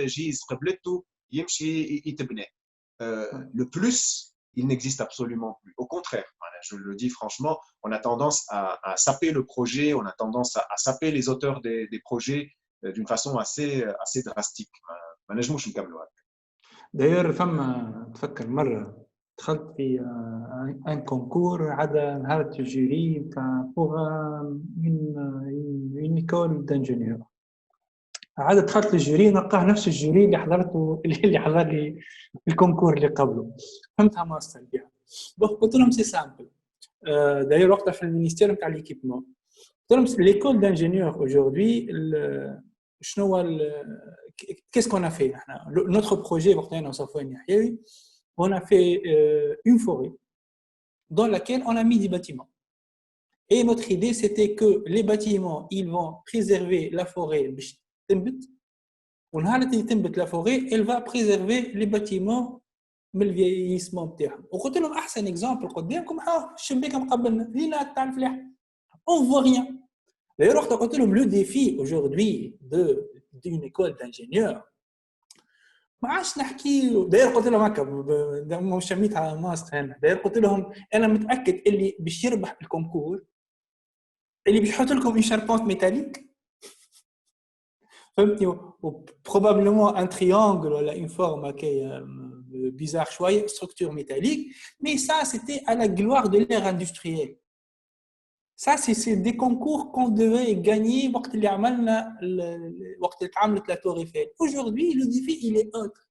le plus, il n'existe absolument plus. Au contraire, je le dis franchement, on a tendance à saper le projet, on a tendance à saper les auteurs des projets d'une façon assez drastique. D'ailleurs, فما تفكر مرة دخلت في ان كونكور عدا نهار الجوري نتاع بوغ اون ايكول دانجينيور. عاد دخلت للجوري نلقاه نفس الجوري اللي حضرته اللي حضر لي الكونكور اللي قبله. فهمتها ماستر بها. قلت لهم سي سامبل. داير وقتها في المينيستير نتاع ليكيبمون. قلت لهم ليكول دانجينيور اaujourd'hui شنو هو qu'est-ce qu'on a fait notre projet وقتها صفوان يحيوي on a fait une forêt dans laquelle on a mis des bâtiments. Et notre idée, c'était que les bâtiments, ils vont préserver la forêt. La forêt, elle va préserver les bâtiments من الفييسمون بتاعهم. وقلت لهم احسن اكزامبل قدامكم الشباك مقبلنا لينا تاع الفلاح. On voit rien. D'ailleurs, وقت قلت لهم le défi aujourd'hui d'une école d'ingénieurs, ما عادش نحكي له. داير قلت لهم هكا مش شميت على ماست هنا. داير قلت لهم انا متاكد اللي باش يربح الكونكور اللي بيحط لكم une charpente métallique فهمتني probablement un triangle ولا une forme هكايا bizarre شويه structure métallique mais ça c'était à la gloire de l'ère industrielle. Ça c'est des concours qu'on devait gagner وقت اللي عملنا وقت اللي اتعملت la Tour Eiffel. Aujourd'hui le défi il est autre.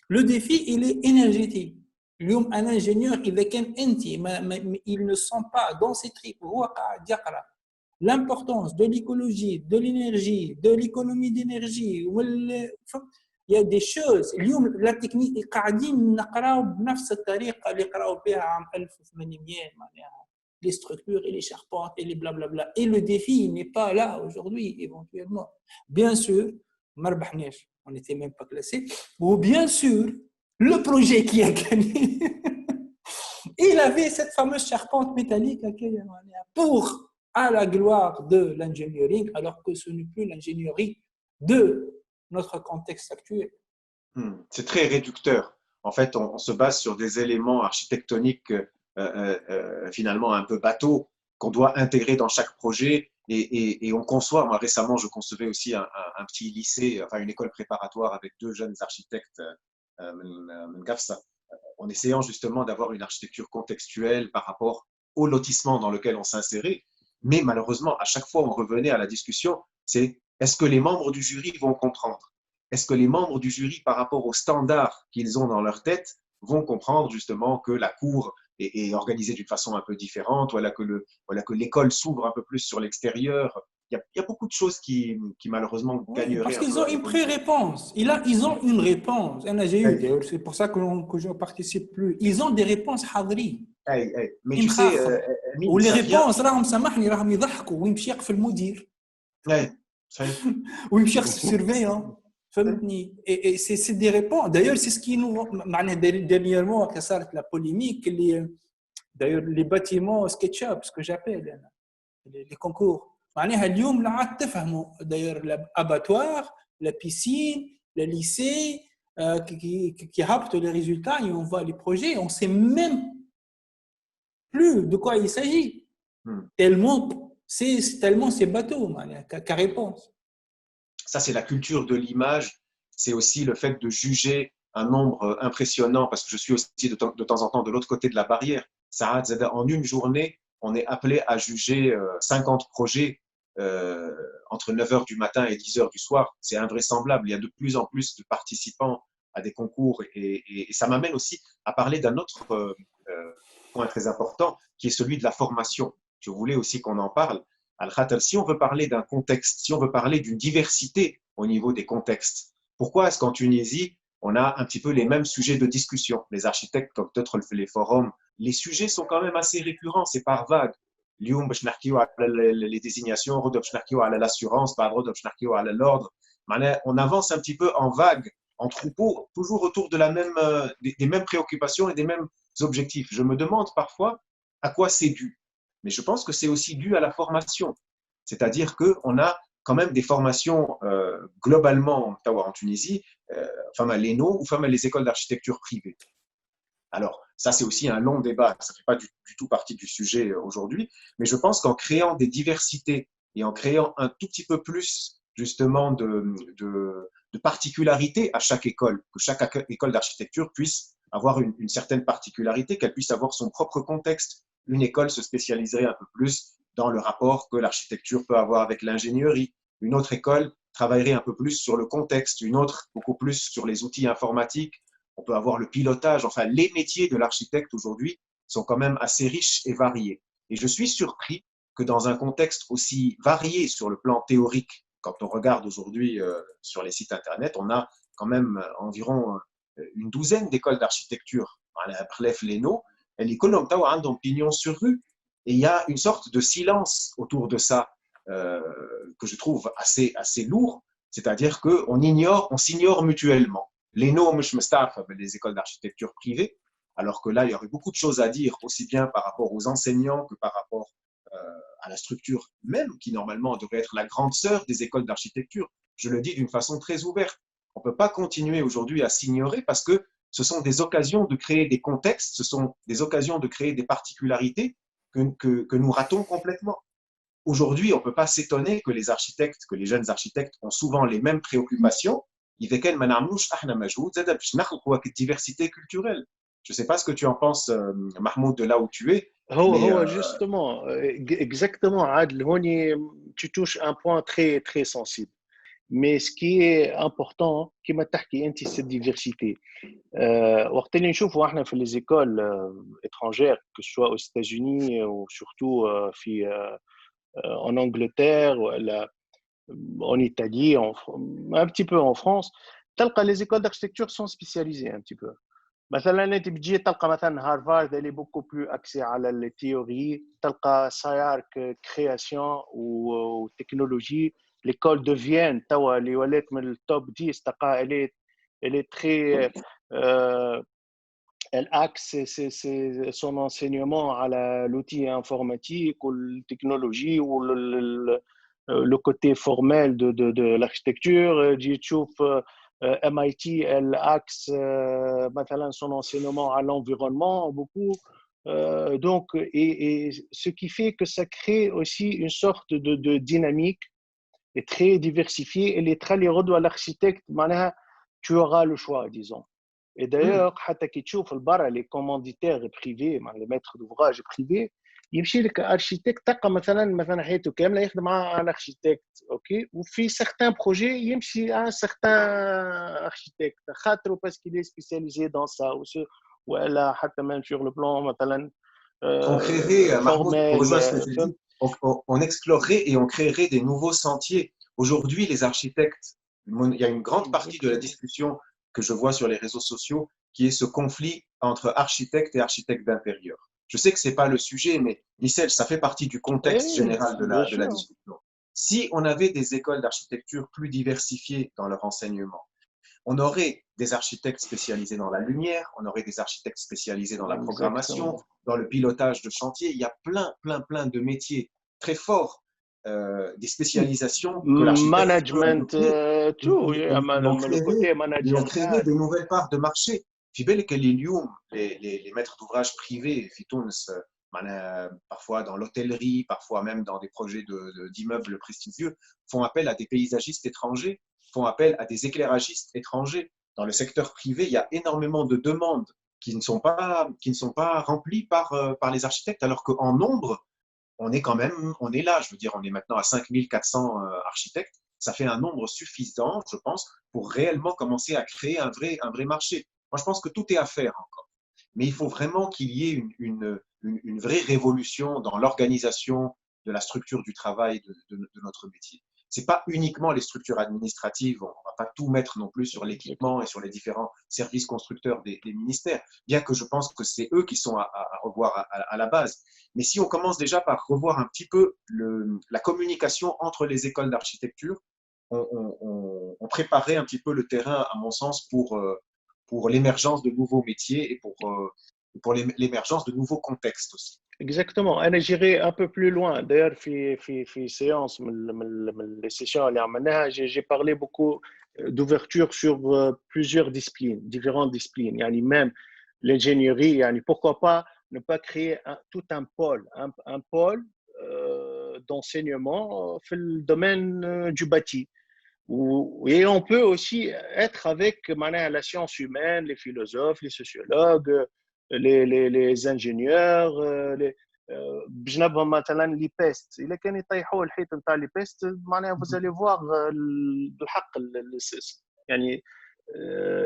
Le défi il est énergétique. اليوم un ingénieur إذا كان أنت il ne sent pas dans ses tripes وهو قاعد يقرأ l'importance de l'écologie, de l'énergie, de l'économie d'énergie. Il y a des choses. اليوم la technique قاعدين نقراو بنفس الطريقة اللي قراو بها عام 1800 معناها les structures et les charpentes et les blablabla. Et le défi n'est pas là aujourd'hui éventuellement. Bien sûr, ما ربحناش, on n'était même pas classé. Ou bien sûr, le projet qui a gagné, il avait cette fameuse charpente métallique pour à la gloire de l'ingénierie, alors que ce n'est plus l'ingénierie de notre contexte actuel. C'est très réducteur. En fait, on se base sur des éléments architectoniques finalement un peu bateaux qu'on doit intégrer dans chaque projet et on conçoit. Moi, récemment, je concevais aussi un petit lycée, enfin une école préparatoire avec 2 jeunes architectes en essayant justement d'avoir une architecture contextuelle par rapport au lotissement dans lequel on s'insérait. Mais malheureusement, à chaque fois, on revenait à la discussion, c'est est-ce que les membres du jury vont comprendre? Est-ce que les membres du jury, par rapport aux standards qu'ils ont dans leur tête, vont comprendre justement que la cour est organisée d'une façon un peu différente, voilà que l'école s'ouvre un peu plus sur l'extérieur. Il y a beaucoup de choses qui malheureusement gagneraient. Parce qu'ils ont une pré-réponse. Ils ont une réponse. C'est pour ça que je ne participe plus. Ils ont des réponses hadri. Mais tu sais, les réponses, راهم سامحني راهم يضحكوا ويمشي يقف المدير. ويمشي يقف السيرفيون. فهمتني. Et c'est des réponses. D'ailleurs, c'est ce qui nous معناها dernièrement que صارت la polémique d'ailleurs les bâtiments SketchUp, ce que j'appelle les concours. معناها اليوم لا عاد تفهموا d'ailleurs l'abattoir, la piscine, le lycée qui rapportent les résultats et on voit les projets, on sait même plus de quoi il s'agit. Tellement c'est bateau qu'à réponse. Ça, c'est la culture de l'image. C'est aussi le fait de juger un nombre impressionnant, parce que je suis aussi de temps en temps de l'autre côté de la barrière. En une journée, on est appelé à juger 50 projets entre 9h du matin et 10h du soir. C'est invraisemblable. Il y a de plus en plus de participants à des concours. Et ça m'amène aussi à parler d'un autre point très important, qui est celui de la formation. Je voulais aussi qu'on en parle. Al-Khater, si on veut parler d'un contexte, si on veut parler d'une diversité au niveau des contextes, pourquoi est-ce qu'en Tunisie, on a un petit peu les mêmes sujets de discussion? Les architectes, comme peut-être les forums, les sujets sont quand même assez récurrents, c'est par vague. Les désignations, l'assurance, l'ordre. On avance un petit peu en vague, en troupeau, toujours autour de des mêmes préoccupations et des mêmes objectifs. Je me demande parfois à quoi c'est dû. Mais je pense que c'est aussi dû à la formation. C'est-à-dire qu'on a quand même des formations globalement en Tunisie, l'ENO ou les écoles d'architecture privées. Alors, ça, c'est aussi un long débat. Ça ne fait pas du tout partie du sujet aujourd'hui. Mais je pense qu'en créant des diversités et en créant un tout petit peu plus, justement, de particularités à chaque école, que chaque école d'architecture puisse avoir une certaine particularité, qu'elle puisse avoir son propre contexte. Une école se spécialiserait un peu plus dans le rapport que l'architecture peut avoir avec l'ingénierie. Une autre école travaillerait un peu plus sur le contexte, une autre beaucoup plus sur les outils informatiques. On peut avoir le pilotage. Enfin, les métiers de l'architecte aujourd'hui sont quand même assez riches et variés. Et je suis surpris que dans un contexte aussi varié sur le plan théorique, quand on regarde aujourd'hui sur les sites internet, on a quand même environ une douzaine d'écoles d'architecture. l'ENO, les écoles ont pignon sur rue. Et il y a une sorte de silence autour de ça que je trouve assez lourd. C'est-à-dire qu'on s'ignore mutuellement. L'ENO, les écoles d'architecture privées, alors que là, il y aurait beaucoup de choses à dire, aussi bien par rapport aux enseignants que par rapport à la structure même, qui normalement devrait être la grande sœur des écoles d'architecture. Je le dis d'une façon très ouverte. On ne peut pas continuer aujourd'hui à s'ignorer parce que ce sont des occasions de créer des contextes, ce sont des occasions de créer des particularités que nous ratons complètement. Aujourd'hui, on ne peut pas s'étonner que les architectes, que les jeunes architectes ont souvent les mêmes préoccupations. Diversité culturelle. Je ne sais pas ce que tu en penses, Mahmoud, de là où tu es. Justement, exactement, Adel, tu touches un point très, très sensible. Mais ce qui est important, كما تحكي أنت, cette diversité. وقت اللي نشوفوا احنا في les écoles étrangères, que ce soit aux États-Unis ou surtout en Angleterre ou en Italie, un petit peu en France, تلقى les écoles d'architecture sont spécialisées un petit peu. مثلا انت بتجي تلقى مثلا هارفارد اللي بوكو بلو اكسي على التيوري، تلقى سايارك كرياسيون وتكنولوجي، l'école de Vienne توا اللي ولات من التوب 10 تلقى elle est très elle axe son enseignement على l'outil informatique ou la technologie ou le côté formel de l'architecture. تجي تشوف MIT, elle axe son enseignement à l'environnement beaucoup. Donc, et ce qui fait que ça crée aussi une sorte de dynamique et très diversifiée. Et les trailerons de l'architecte, tu auras le choix, disons. Et d'ailleurs, les commanditaires privés, les maîtres d'ouvrage privés, يمشي لك اركيتكت تلقى مثلا حياته كامله يخدم مع ان اركيتكت اوكي وفي سيغتان بروجي يمشي ان سيغتان اركيتكت خاطرو باسكو il est spécialisé dans ça ولا حتى même sur le plan مثلا on créerait, Mahmoud, pour rejoindre ce que tu dis, on explorerait et on créerait des nouveaux sentiers. Aujourd'hui, les architectes, il y a une grande partie de la discussion que je vois sur les réseaux sociaux qui est ce conflit entre architectes et architectes d'intérieur. Je sais que ce n'est pas le sujet, mais Michel, ça fait partie du contexte général de la discussion. Si on avait des écoles d'architecture plus diversifiées dans leur enseignement, on aurait des architectes spécialisés dans la lumière, on aurait des architectes spécialisés dans la programmation, dans le pilotage de chantier. Il y a plein de métiers très forts, des spécialisations que l'architecte management, tout, le côté management. On créerait de nouvelles parts de marché. في بالك اللي اليوم les maîtres d'ouvrage privés في تونس parfois dans l'hôtellerie, parfois même dans des projets d'immeubles prestigieux, font appel à des paysagistes étrangers, font appel à des éclairagistes étrangers. Dans le secteur privé, il y a énormément de demandes qui ne sont pas remplies par les architectes, alors qu'en nombre, on est là. Je veux dire, on est maintenant à 5400 architectes. Ça fait un nombre suffisant, je pense, pour réellement commencer à créer un vrai marché. Moi, je pense que tout est à faire encore. Mais il faut vraiment qu'il y ait une vraie révolution dans l'organisation de la structure du travail de notre métier. Ce n'est pas uniquement les structures administratives, on ne va pas tout mettre non plus sur l'équipement et sur les différents services constructeurs des ministères, bien que je pense que c'est eux qui sont à revoir à la base. Mais si on commence déjà par revoir un petit peu la communication entre les écoles d'architecture, on préparait un petit peu le terrain, à mon sens, pour l'émergence de nouveaux métiers et pour l'émergence de nouveaux contextes aussi. Exactement. J'irai un peu plus loin. D'ailleurs, في séance, les sessions اللي عملناها, j'ai parlé beaucoup d'ouverture sur plusieurs disciplines, différentes disciplines. يعني même l'ingénierie, يعني pourquoi pas ne pas créer tout un pôle d'enseignement dans le domaine du bâti. Et on peut aussi être avec la science humaine, les philosophes, les sociologues, les ingénieurs, بجنبهم مثلا لي بيست اذا كان يطيحوا الحيط نتاع لي بيست معناها vous allez voir بالحق يعني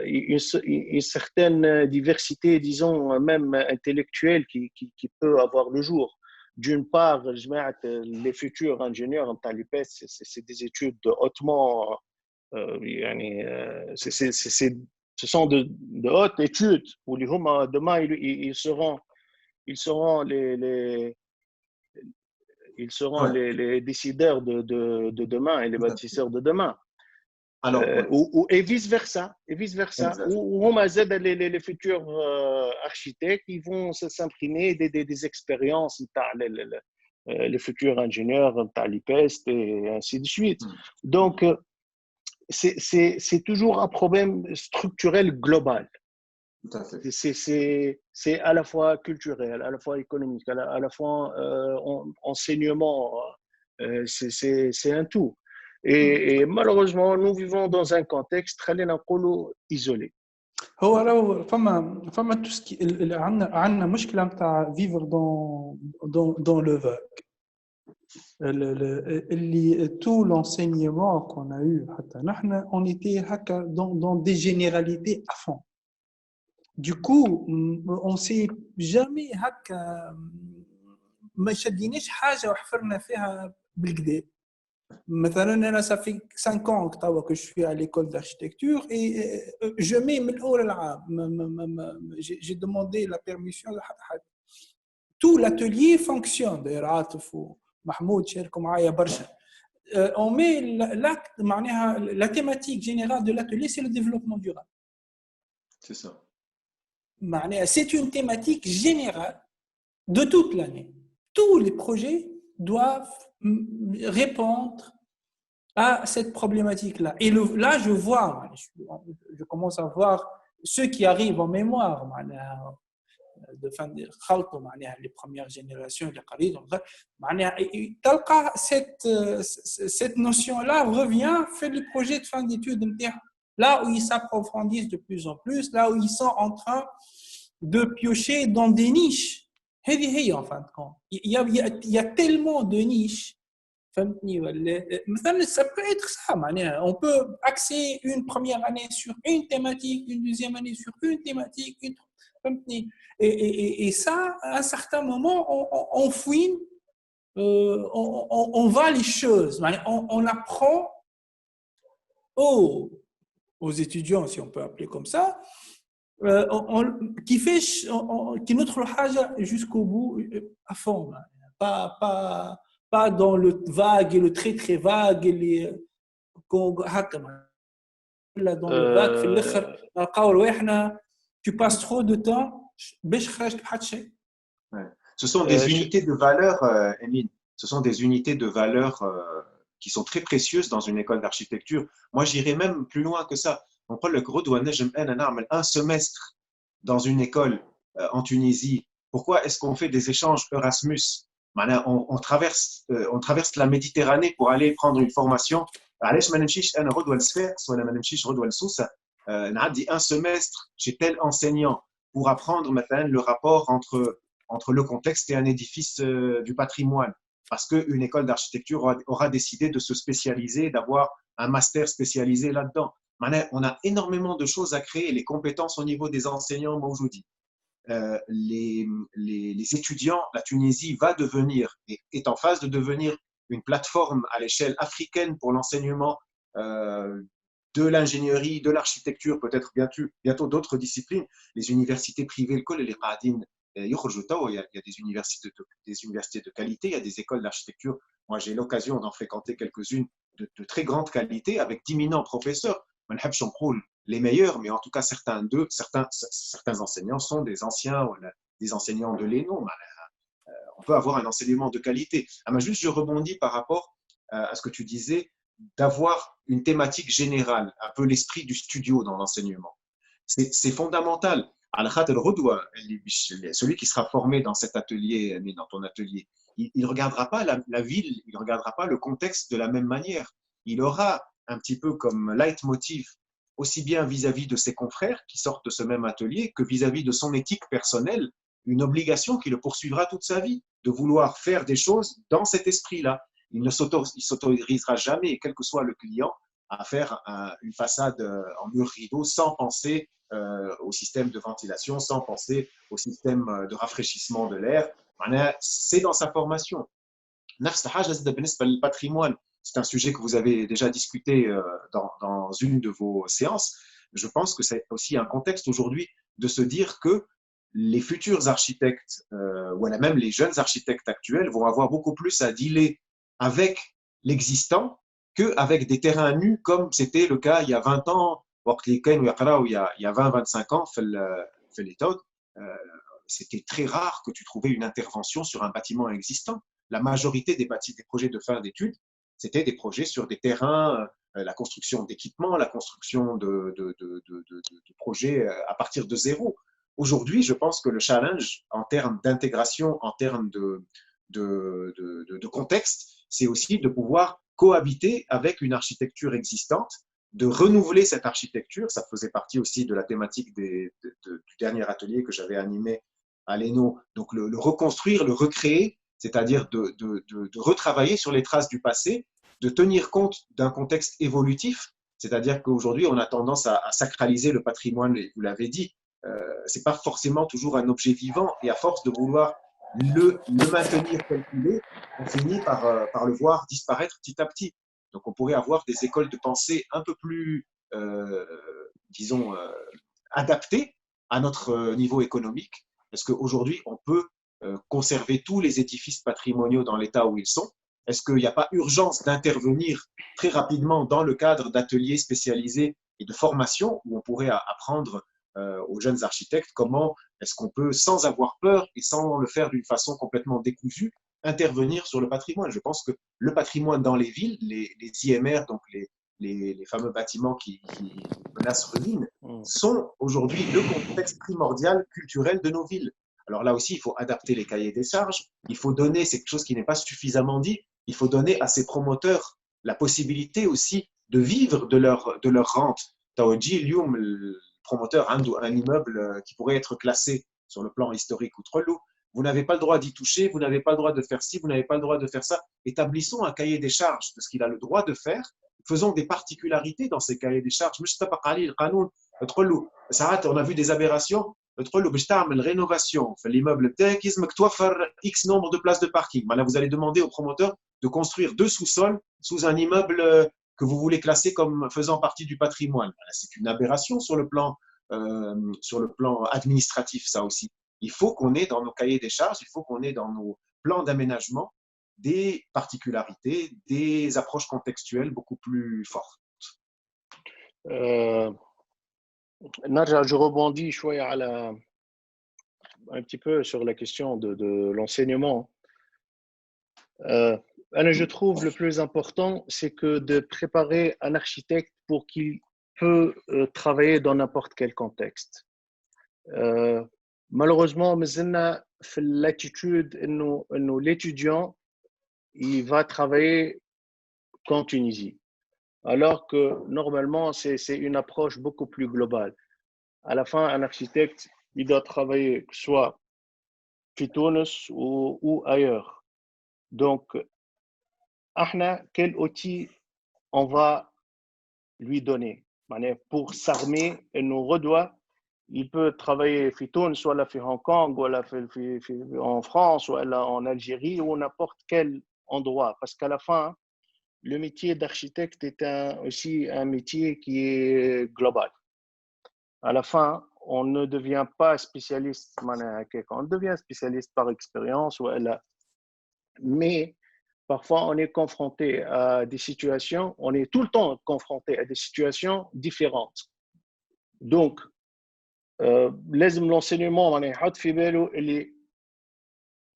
une certaine diversité, disons même intellectuelle qui peut avoir le jour. D'une part, les futurs ingénieurs نتاع لي بيست c'est des études hautement يعني ce sont de hautes études où demain ils seront les décideurs de demain et les bâtisseurs de demain. Alors, et vice versa. Où les futurs architectes, ils vont s'imprimer des expériences, les futurs ingénieurs, l'IPEST et ainsi de suite. Donc, c'est toujours un problème structurel global. Tout à fait. C'est à la fois culturel, à la fois économique, à la fois enseignement. C'est un tout. Et malheureusement, nous vivons dans un contexte très isolé. هو راهو فما تو سكي عندنا مشكله نتاع فيفر دون لو فاك اللي tout l'enseignement qu'on a eu حتى نحن on était هكا dans des généralités à fond. Du coup on s'est jamais هكا ما شديناش حاجه وحفرنا فيها بالكدا. مثلا انا ça fait 5 ans que je suis à l'école d'architecture et je mets من اول العام j'ai demandé la permission de حد. Tout l'atelier fonctionne d'ailleurs عاطف ومحمود شاركوا معايا برشا. On met معناها la thématique générale de l'atelier c'est le développement durable. C'est ça. معناها c'est une thématique générale de toute l'année. Tous les projets doivent répondre à cette problématique-là. Et là, je vois, je commence à voir ceux qui arrivent en mémoire, de fin de les premières générations, cette notion-là revient, fait les projets de fin d'études, là où ils s'approfondissent de plus en plus, là où ils sont en train de piocher dans des niches. En fin de compte, il y a tellement de niches. Ça peut être ça. On peut axer une première année sur une thématique, une deuxième année sur une thématique. Et ça, à un certain moment, on fouine, on voit les choses. On apprend aux étudiants, si on peut appeler comme ça, qui notre haja jusqu'au bout à fond, pas dans le vague et le très très vague là dans le vague في الاخر نلقاو رواحنا tu passes trop de temps باش خرجت بحال شيء. Ce sont des unités de valeur, Emine. Ce sont des unités de valeur qui sont très précieuses dans une école d'architecture. Moi, j'irais même plus loin que ça. On prend le gros douane, un semestre dans une école en Tunisie. Pourquoi est-ce qu'on fait des échanges Erasmus? On traverse la Méditerranée pour aller prendre une formation. Un semestre chez tel enseignant pour apprendre maintenant le rapport entre le contexte et un édifice du patrimoine. Parce qu'une école d'architecture aura décidé de se spécialiser, d'avoir un master spécialisé là-dedans. On a énormément de choses à créer, les compétences au niveau des enseignants, moi je vous dis. Les étudiants, la Tunisie va devenir, et est en phase de devenir une plateforme à l'échelle africaine pour l'enseignement de l'ingénierie, de l'architecture, peut-être bientôt d'autres disciplines. Les universités privées, il y a des universités de qualité, il y a des écoles d'architecture. Moi, j'ai l'occasion d'en fréquenter quelques-unes de très grande qualité avec d'imminents professeurs. Les meilleurs, mais en tout cas certains enseignants sont des anciens, des enseignants de l'ENO. On peut avoir un enseignement de qualité. Juste, je rebondis par rapport à ce que tu disais, d'avoir une thématique générale, un peu l'esprit du studio dans l'enseignement. C'est fondamental. Celui qui sera formé dans cet atelier, dans ton atelier, il ne regardera pas la ville, il ne regardera pas le contexte de la même manière. Il aura un petit peu comme leitmotiv, aussi bien vis-à-vis de ses confrères qui sortent de ce même atelier que vis-à-vis de son éthique personnelle, une obligation qui le poursuivra toute sa vie, de vouloir faire des choses dans cet esprit-là. Il ne s'autorisera jamais, quel que soit le client, à faire une façade en mur rideau sans penser au système de ventilation, sans penser au système de rafraîchissement de l'air. C'est dans sa formation. Le patrimoine, c'est un sujet que vous avez déjà discuté dans une de vos séances. Je pense que c'est aussi un contexte aujourd'hui de se dire que les futurs architectes, ou même les jeunes architectes actuels, vont avoir beaucoup plus à dealer avec l'existant qu'avec des terrains nus, comme c'était le cas il y a 20 ans, il y a 20-25 ans, c'était très rare que tu trouvais une intervention sur un bâtiment existant. La majorité des projets de fin d'études, c'était des projets sur des terrains la construction d'équipements, la construction de projets à partir de zéro. Aujourd'hui, je pense que le challenge en termes d'intégration, en termes de contexte, c'est aussi de pouvoir cohabiter avec une architecture existante, de renouveler cette architecture. Ça faisait partie aussi de la thématique du dernier atelier que j'avais animé à l'ENO. Donc, le reconstruire, le recréer, c'est-à-dire de retravailler sur les traces du passé, de tenir compte d'un contexte évolutif, c'est-à-dire qu'aujourd'hui, on a tendance à sacraliser le patrimoine, vous l'avez dit. Ce n'est pas forcément toujours un objet vivant, et à force de vouloir le maintenir tel qu'il est, on finit par le voir disparaître petit à petit. Donc, on pourrait avoir des écoles de pensée un peu plus, disons, adaptées à notre niveau économique, parce qu'aujourd'hui, on peut conserver tous les édifices patrimoniaux dans l'état où ils sont. Est-ce qu'il n'y a pas urgence d'intervenir très rapidement dans le cadre d'ateliers spécialisés et de formation où on pourrait apprendre aux jeunes architectes comment est-ce qu'on peut, sans avoir peur et sans le faire d'une façon complètement décousue, intervenir sur le patrimoine. Je pense que le patrimoine dans les villes, les IMR, donc les fameux bâtiments qui menacent ruine, sont aujourd'hui le contexte primordial culturel de nos villes. Alors là aussi, il faut adapter les cahiers des charges, il faut donner, c'est quelque chose qui n'est pas suffisamment dit, il faut donner à ces promoteurs la possibilité aussi de vivre de leur rente. Taoji, Lyoum, le promoteur, un immeuble qui pourrait être classé sur le plan historique ou Trello, vous n'avez pas le droit d'y toucher, vous n'avez pas le droit de faire ci, vous n'avez pas le droit de faire ça. Établissons un cahier des charges de ce qu'il a le droit de faire. Faisons des particularités dans ces cahiers des charges. On a vu des aberrations. Rénovation. L'immeuble X nombre de places de parking. Vous allez demander au promoteur de construire 2 sous-sols sous un immeuble que vous voulez classer comme faisant partie du patrimoine. C'est une aberration sur le plan administratif, ça aussi. Il faut qu'on ait dans nos cahiers des charges, il faut qu'on ait dans nos plans d'aménagement des particularités, des approches contextuelles beaucoup plus fortes. Je rebondis un petit peu sur la question de l'enseignement. Je trouve le plus important, c'est que de préparer un architecte pour qu'il peut travailler dans n'importe quel contexte. Malheureusement, مازلنا في l'attitude إنه l'étudiant il va travailler qu'en Tunisie, alors que normalement c'est une approche beaucoup plus globale. À la fin, un architecte il doit travailler soit في تونس ou ailleurs. Donc, quel outil on va lui donner pour s'armer et nous redoit. Il peut travailler soit à Hong Kong, ou en France, ou en Algérie, ou n'importe quel endroit. Parce qu'à la fin, le métier d'architecte est aussi un métier qui est global. À la fin, on ne devient pas spécialiste, on devient spécialiste par expérience, mais parfois on est confronté à des situations, on est tout le temps confronté à des situations différentes. Donc, لازم l'enseignement يحط في باله اللي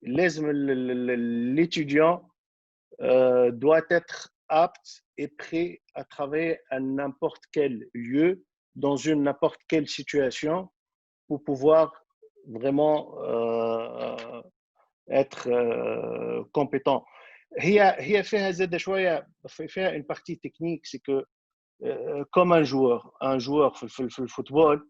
لازم l'étudiant doit être apte et prêt à travailler à n'importe quel lieu, dans une n'importe quelle situation, pour pouvoir vraiment être compétent. هي فيها زاد شوية فيها une partie technique, c'est que comme un joueur في الفوتبول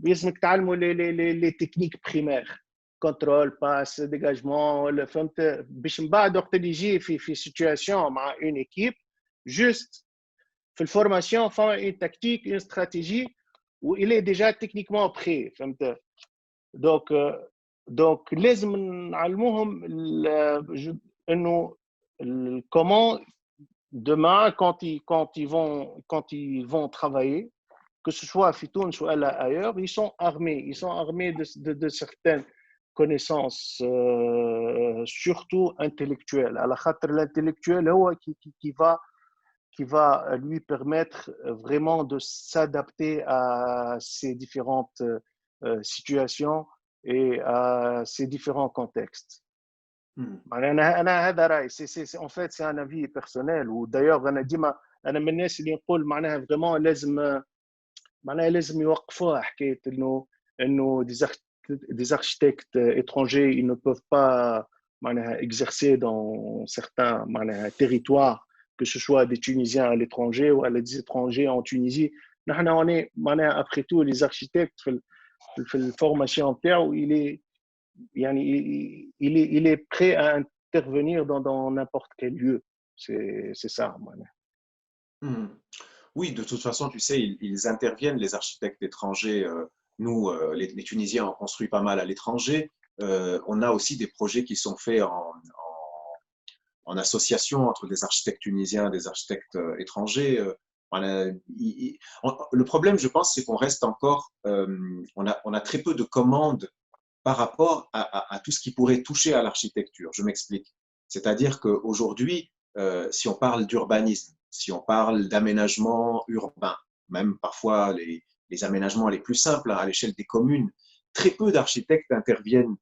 لازمك تعلموا les techniques primaires, contrôle, passe, dégagement, فهمت باش من بعد وقت اللي يجي في situation مع une équipe, juste في الفورماسيون فما une tactique, une stratégie où il est déjà techniquement prêt, فهمت. donc لازم نعلموهم انه comment demain quand ils vont travailler, que ce soit à Fitoun ou ailleurs, ils sont armés de certaines connaissances, surtout intellectuelles. À la khatre, l'intellectuel qui va lui permettre vraiment de s'adapter à ces différentes situations et à ces différents contextes. En fait, c'est un avis personnel. Ou d'ailleurs, انا من الناس اللي نقول معناها فريمون لازم يوقفوها حكايه انه des architectes étrangers ils ne peuvent pas معناها exercer dans certains معناها territoires que ce soit des Tunisiens à l'étranger ou des étrangers en Tunisie. نحن معناها après tout les architectes في الفورماسيون نتاعو il est prêt à intervenir dans n'importe quel lieu. C'est ça معناها. Oui, de toute façon, tu sais, ils interviennent, les architectes étrangers. Nous, les Tunisiens, on construit pas mal à l'étranger. On a aussi des projets qui sont faits en association entre des architectes tunisiens et des architectes étrangers. Le problème, je pense, c'est qu'on reste encore, on a très peu de commandes par rapport à tout ce qui pourrait toucher à l'architecture. Je m'explique. C'est-à-dire qu'aujourd'hui, si on parle d'urbanisme, si on parle d'aménagement urbain, même parfois les aménagements les plus simples à l'échelle des communes, très peu d'architectes interviennent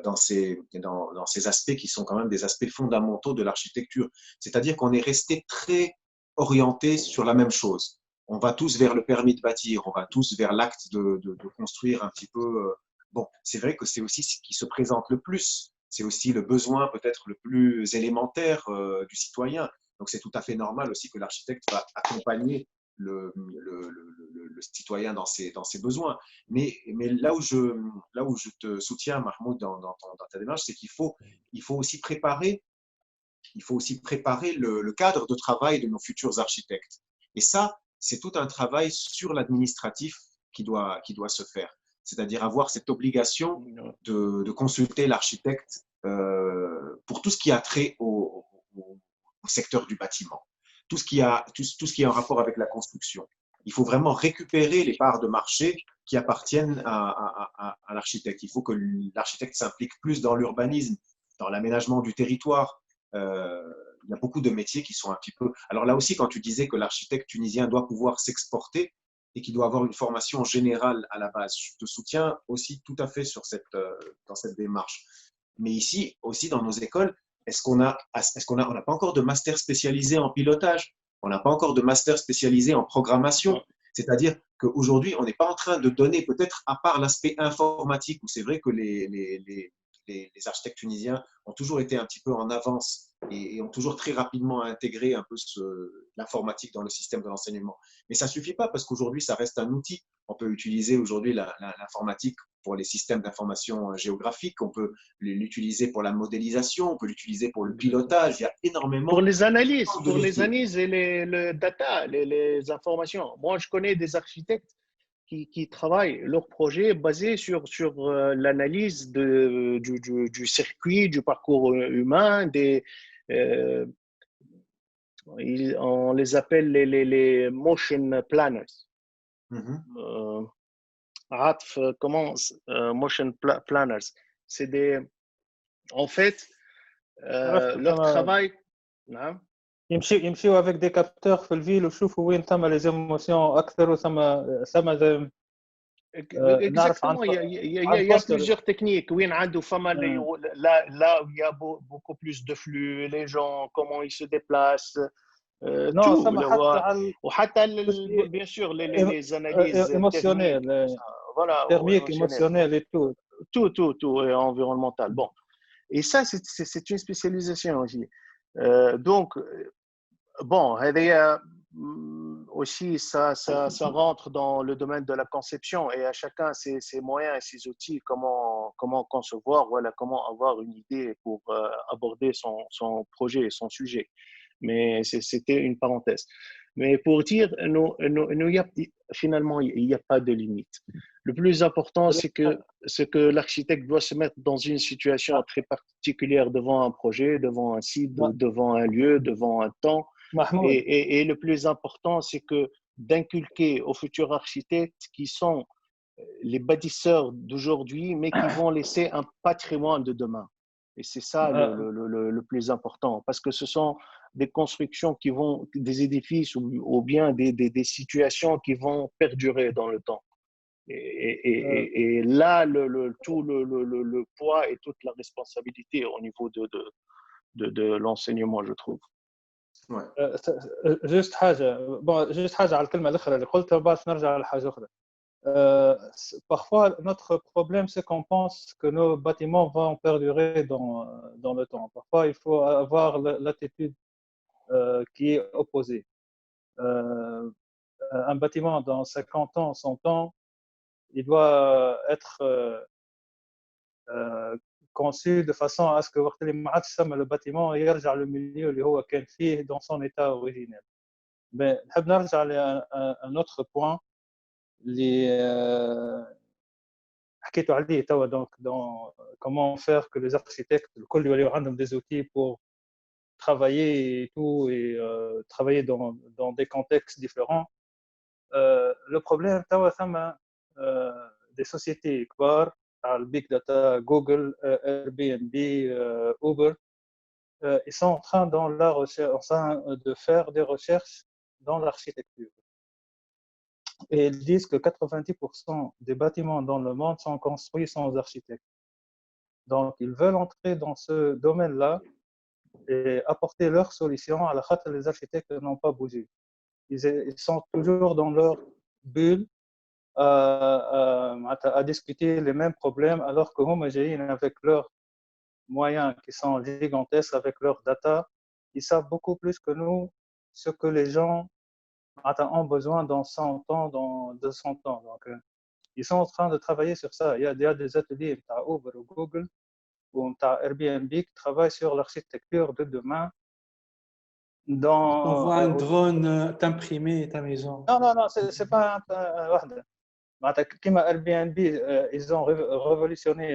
dans ces aspects qui sont quand même des aspects fondamentaux de l'architecture. C'est-à-dire qu'on est resté très orienté sur la même chose. On va tous vers le permis de bâtir, on va tous vers l'acte de construire un petit peu. Bon, c'est vrai que c'est aussi ce qui se présente le plus. C'est aussi le besoin peut-être le plus élémentaire du citoyen. Donc, c'est tout à fait normal aussi que l'architecte va accompagner le citoyen dans ses besoins. Mais là où je te soutiens, Mahmoud, dans ta démarche, c'est qu'il faut aussi préparer le cadre de travail de nos futurs architectes. Et ça, c'est tout un travail sur l'administratif qui doit se faire. C'est-à-dire avoir cette obligation de consulter l'architecte pour tout ce qui a trait au secteur du bâtiment, tout ce qui est en rapport avec la construction. Il faut vraiment récupérer les parts de marché qui appartiennent à l'architecte. Il faut que l'architecte s'implique plus dans l'urbanisme, dans l'aménagement du territoire. Il y a beaucoup de métiers qui sont un petit peu… Alors là aussi, quand tu disais que l'architecte tunisien doit pouvoir s'exporter et qu'il doit avoir une formation générale à la base, je te soutiens aussi tout à fait dans cette démarche. Mais ici, aussi dans nos écoles, on n'a pas encore de master spécialisé en pilotage, on n'a pas encore de master spécialisé en programmation. C'est-à-dire qu'aujourd'hui, on n'est pas en train de donner, peut-être à part l'aspect informatique, où c'est vrai que les architectes tunisiens ont toujours été un petit peu en avance et ont toujours très rapidement intégré un peu l'informatique dans le système de l'enseignement. Mais ça ne suffit pas parce qu'aujourd'hui, ça reste un outil. On peut utiliser aujourd'hui l'informatique pour les systèmes d'information géographique, on peut l'utiliser pour la modélisation, on peut l'utiliser pour le pilotage. Il y a énormément… Pour les analyses et le data, les informations. Moi, je connais des architectes qui travaillent leur projet basé sur l'analyse du circuit, du parcours humain, on les appelle les motion planners. Comment motion planners? C'est en fait, leur travail. يمشيوا avec des capteurs في الفيل وشوفوا وين ثم les émotions أكثر وثم Exactement, il y a plusieurs techniques. Oui, là où il y a beaucoup plus de flux, les gens, comment ils se déplacent, tout. Bien sûr, les analyses émotionnelles, voilà, thermiques, émotionnelles et tout. Tout, et environnemental. Bon. Et ça, c'est une spécialisation aussi. Donc, bon, aussi, ça rentre dans le domaine de la conception et à chacun ses moyens et ses outils, comment concevoir, voilà, comment avoir une idée pour aborder son projet et son sujet. Mais c'était une parenthèse. Mais pour dire, finalement, il n'y a pas de limite. Le plus important, c'est que l'architecte doit se mettre dans une situation très particulière devant un projet, devant un site, devant un lieu, devant un temps. Et le plus important, c'est que d'inculquer aux futurs architectes qui sont les bâtisseurs d'aujourd'hui, mais qui vont laisser un patrimoine de demain. Et c'est ça le plus important, parce que ce sont des constructions des édifices ou bien des situations qui vont perdurer dans le temps. Et là, tout le poids et toute la responsabilité au niveau de l'enseignement, je trouve. Ouais. جوست حاجه جوست حاجه على الكلمه الاخرى اللي قلتها بعد نرجع لحاجه اخرى. Parfois, notre problème, c'est qu'on pense que nos bâtiments vont perdurer dans le temps. Parfois, il faut avoir l'attitude qui est opposée. Un bâtiment dans 50 ans, 100 ans, il doit être conçu de façon à ce que وقت اللي ما عادش ثم le bâtiment يرجع للميليو اللي هو كان فيه dans son état originel. Mais نحب نرجع un autre point اللي حكيتوا عليه توا donc dans comment faire que les architectes الكل يوليو عندهم des outils pour travailler et tout et travailler dans des contextes différents. Le problème توا ثم des sociétés كبار على البيج داتا جوجل Airbnb Uber ils sont en train dans la recherche en train de faire des recherches dans l'architecture et ils disent que 90% des bâtiments dans le monde sont construits sans architecte. Donc ils veulent entrer dans ce domaine-là et apporter leurs solutions à la خاطر les architectes n'ont pas bougé. Ils sont toujours dans leur bulle à discuter les mêmes problèmes alors que هم جايين avec leurs moyens qui sont gigantesques, avec leurs data, ils savent beaucoup plus que nous ce que les gens ont besoin dans 100 ans, dans 200 ans. Donc, ils sont en train de travailler sur ça. Il y a des ateliers de Uber ou Google ou de Airbnb qui travaillent sur l'architecture de demain. On voit un drone t'imprimer ta maison. Non, c'est pas comme Airbnb, ils ont révolutionné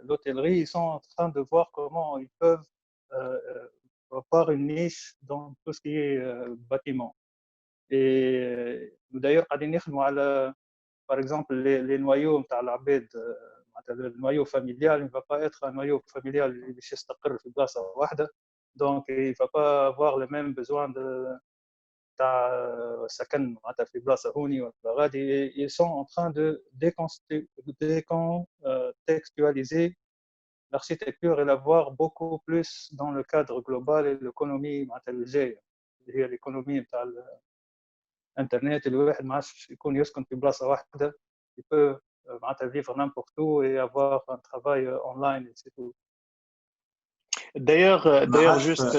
l'hôtellerie. Ils sont en train de voir comment ils peuvent avoir une niche dans tout ce qui est bâtiment. Et d'ailleurs, par exemple, les noyaux, le noyau familial, il ne va pas être un noyau familial qui يستقر في بلاصة واحدة. Donc, il ne va pas avoir le même besoin de سكن في بلاصة هوني ولا غادي. Ils sont en train de décontextualiser l'architecture et la voir beaucoup plus dans le cadre global et l'économie الجاية اللي هي l'économie نتاع الانترنت اللي الواحد ما عادش يكون يسكن في بلاصة واحدة. Il peut vivre n'importe où et avoir un travail online et c'est tout. D'ailleurs, juste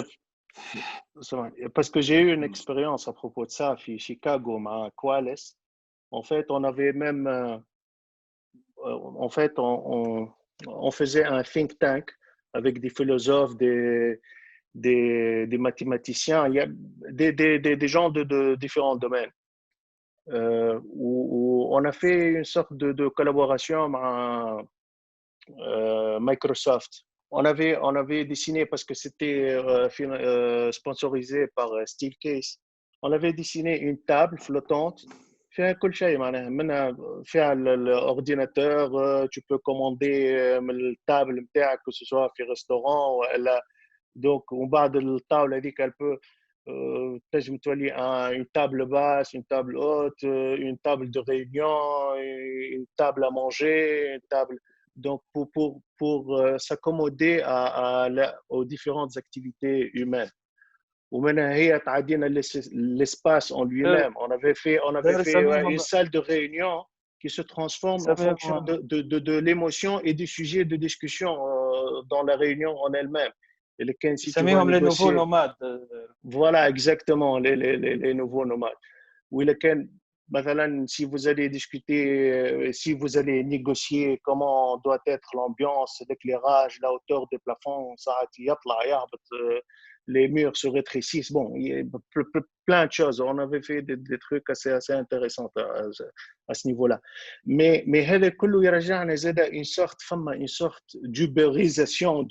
parce que j'ai eu une expérience à propos de ça à Chicago, à Qualys. En fait, on avait même, on faisait un think tank avec des philosophes, des mathématiciens, il y a des gens de différents domaines. Où on a fait une sorte de collaboration avec Microsoft. On avait dessiné, parce que c'était sponsorisé par Steelcase, on avait dessiné une table flottante. فيها كل شيء معناها منها فيها الأورديناتور tu peux commander من التابل نتاعك que ce soit في رestaurant ولا donc ومن بعد الطاولة هذيك elle peut تنجم تولي une table basse, une table haute, une table de réunion, une table à manger, une table donc pour s'accommoder aux différentes activités humaines. ومنها هي تعدينا l'espace en lui-même. On avait fait une salle de réunion qui se transforme en fonction de l'émotion et du sujet de discussion dans la réunion en elle-même. Si tu vas les nouveaux nomades. Voilà, exactement, les nouveaux nomades. Si vous allez discuter, si vous allez négocier comment doit être l'ambiance, l'éclairage, la hauteur des plafonds, les murs se rétrécissent. Bon, il y a plein de choses. On avait fait des trucs assez intéressants à ce niveau-là. Mais هذا كله يرجعنا زاد une sorte d'ubérisation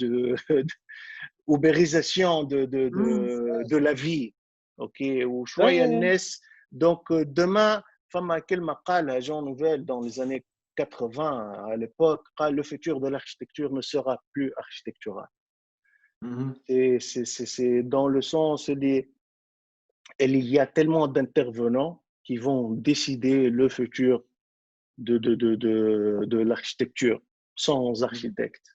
de la vie. OK, وشوية الناس donc demain فما كلمة قالها Jean Nouvel dans les années 80 à l'époque, le futur de l'architecture ne sera plus architectural. C'est dans le sens il y a tellement d'intervenants qui vont décider le futur de l'architecture sans architecte.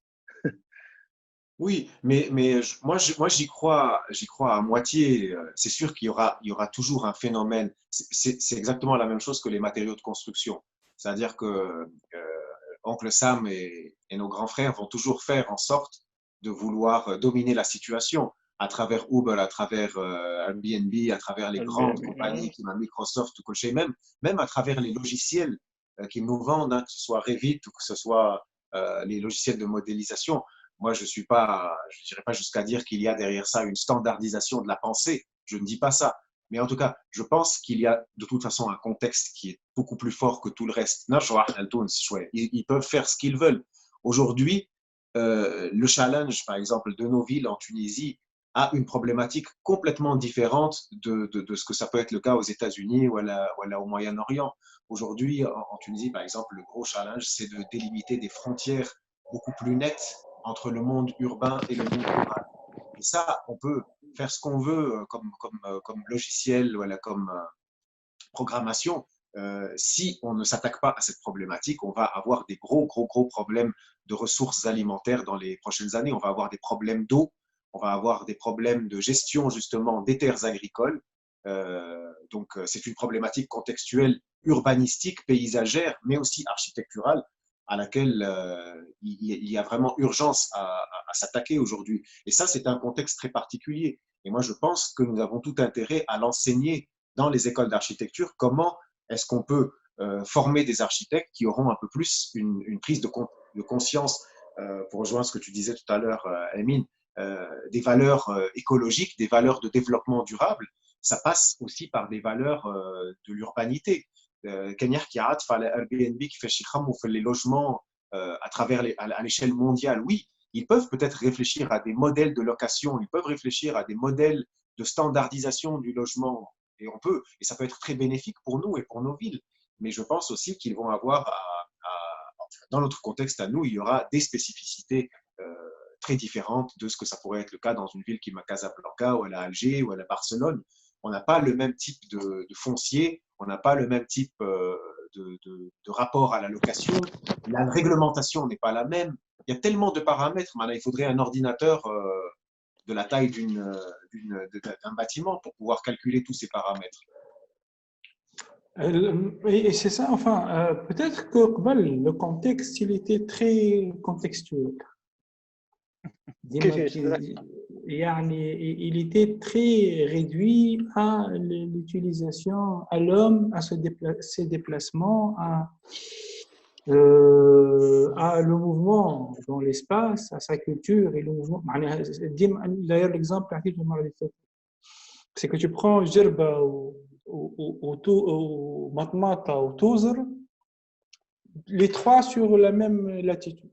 Oui, moi j'y crois à moitié. C'est sûr il y aura toujours un phénomène. C'est exactement la même chose que les matériaux de construction. C'est-à-dire que Oncle Sam et nos grands frères vont toujours faire en sorte de vouloir dominer la situation à travers Uber, à travers Airbnb, à travers les grandes compagnies comme Microsoft ou Cocher, même à travers les logiciels qu'ils nous vendent, hein, que ce soit Revit ou que ce soit les logiciels de modélisation. Moi, je dirais pas jusqu'à dire qu'il y a derrière ça une standardisation de la pensée. Je ne dis pas ça. Mais en tout cas, je pense qu'il y a de toute façon un contexte qui est beaucoup plus fort que tout le reste. Ils peuvent faire ce qu'ils veulent. Aujourd'hui, le challenge, par exemple, de nos villes en Tunisie a une problématique complètement différente de ce que ça peut être le cas aux États-Unis ou au Moyen-Orient. Aujourd'hui, en Tunisie, par exemple, le gros challenge, c'est de délimiter des frontières beaucoup plus nettes entre le monde urbain et le monde rural. Et ça, on peut faire ce qu'on veut comme logiciel, voilà, comme programmation. Si on ne s'attaque pas à cette problématique, on va avoir des gros problèmes de ressources alimentaires dans les prochaines années. On va avoir des problèmes d'eau, on va avoir des problèmes de gestion justement des terres agricoles. Donc, c'est une problématique contextuelle, urbanistique, paysagère, mais aussi architecturale à laquelle il y a vraiment urgence à s'attaquer aujourd'hui. Et ça, c'est un contexte très particulier. Et moi, je pense que nous avons tout intérêt à l'enseigner dans les écoles d'architecture. Comment est-ce qu'on peut former des architectes qui auront un peu plus une prise de conscience, pour rejoindre ce que tu disais tout à l'heure, Emine, des valeurs écologiques, des valeurs de développement durable. Ça passe aussi par des valeurs de l'urbanité. Kenya qui a Airbnb qui fait les logements à l'échelle mondiale. Oui, ils peuvent peut-être réfléchir à des modèles de location, ils peuvent réfléchir à des modèles de standardisation du logement. Et ça peut être très bénéfique pour nous et pour nos villes. Mais je pense aussi qu'ils vont avoir, dans notre contexte à nous, il y aura des spécificités très différentes de ce que ça pourrait être le cas dans une ville comme Casablanca ou à Alger ou à Barcelone. On n'a pas le même type de foncier, on n'a pas le même type de rapport à la location, la réglementation n'est pas la même. Il y a tellement de paramètres. Il faudrait un ordinateur de la taille d'un bâtiment pour pouvoir calculer tous ces paramètres. Et c'est ça, enfin, peut-être que le contexte, il était très contextuel. Il était très réduit à l'utilisation, à l'homme, à ses déplacements, à le mouvement dans l'espace, à sa culture et le mouvement. D'ailleurs, l'exemple c'est que tu prends Jerba ou Matmata ou Tozer, les trois sur la même latitude.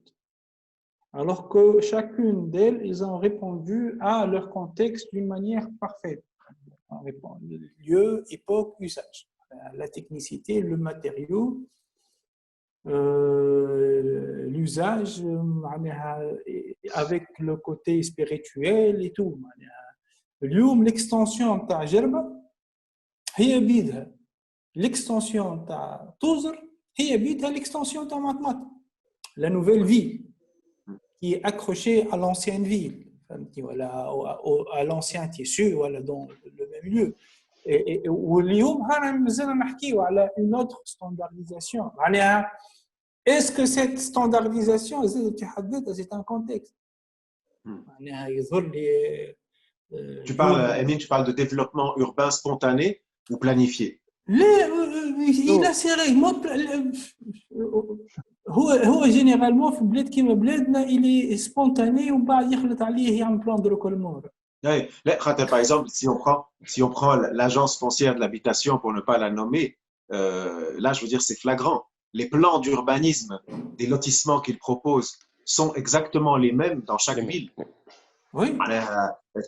Alors que chacune d'elles, ils ont répondu à leur contexte d'une manière parfaite. Lieu, époque, usage. La technicité, le matériau, l'usage avec le côté spirituel et tout. L'extension de Jerba, هي بيدها. L'extension de Tozer, هي بيدها l'extension de Matmata. La nouvelle vie qui est accroché à l'ancienne ville, à l'ancien tissu, voilà, dans le même lieu. Et واليوم هنا مازلنا نحكيو على une autre standardisation. Est-ce que cette standardisation c'est un contexte? Tu parles de développement urbain spontané ou planifié? Il a ses règles. هو généralement في بلاد كيما بلادنا il est spontané وبعد يخلط عليه يعمل plan de recolement. Par exemple, si on prend l'agence foncière de l'habitation pour ne pas la nommer, là je veux dire c'est flagrant. Les plans d'urbanisme des lotissements qu'ils proposent sont exactement les mêmes dans chaque ville. Oui.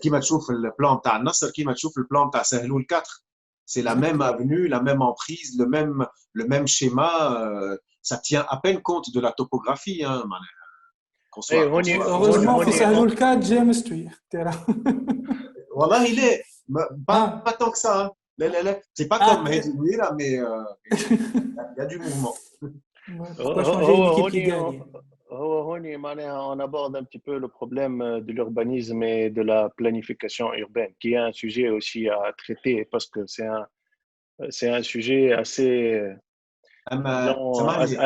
كيما تشوف البلان تاع النصر كيما تشوف البلان تاع سهلول 4. C'est la même avenue, la même emprise, le même schéma. Ça tient à peine compte de la topographie. Hein, heureusement في سهلول 4 James Street. والله il est pas tant que ça. Hein. C'est pas comme Hedouira, mais il y a du mouvement. on aborde un petit peu le problème de l'urbanisme et de la planification urbaine, qui est un sujet aussi à traiter parce que c'est un sujet assez Mahmoud,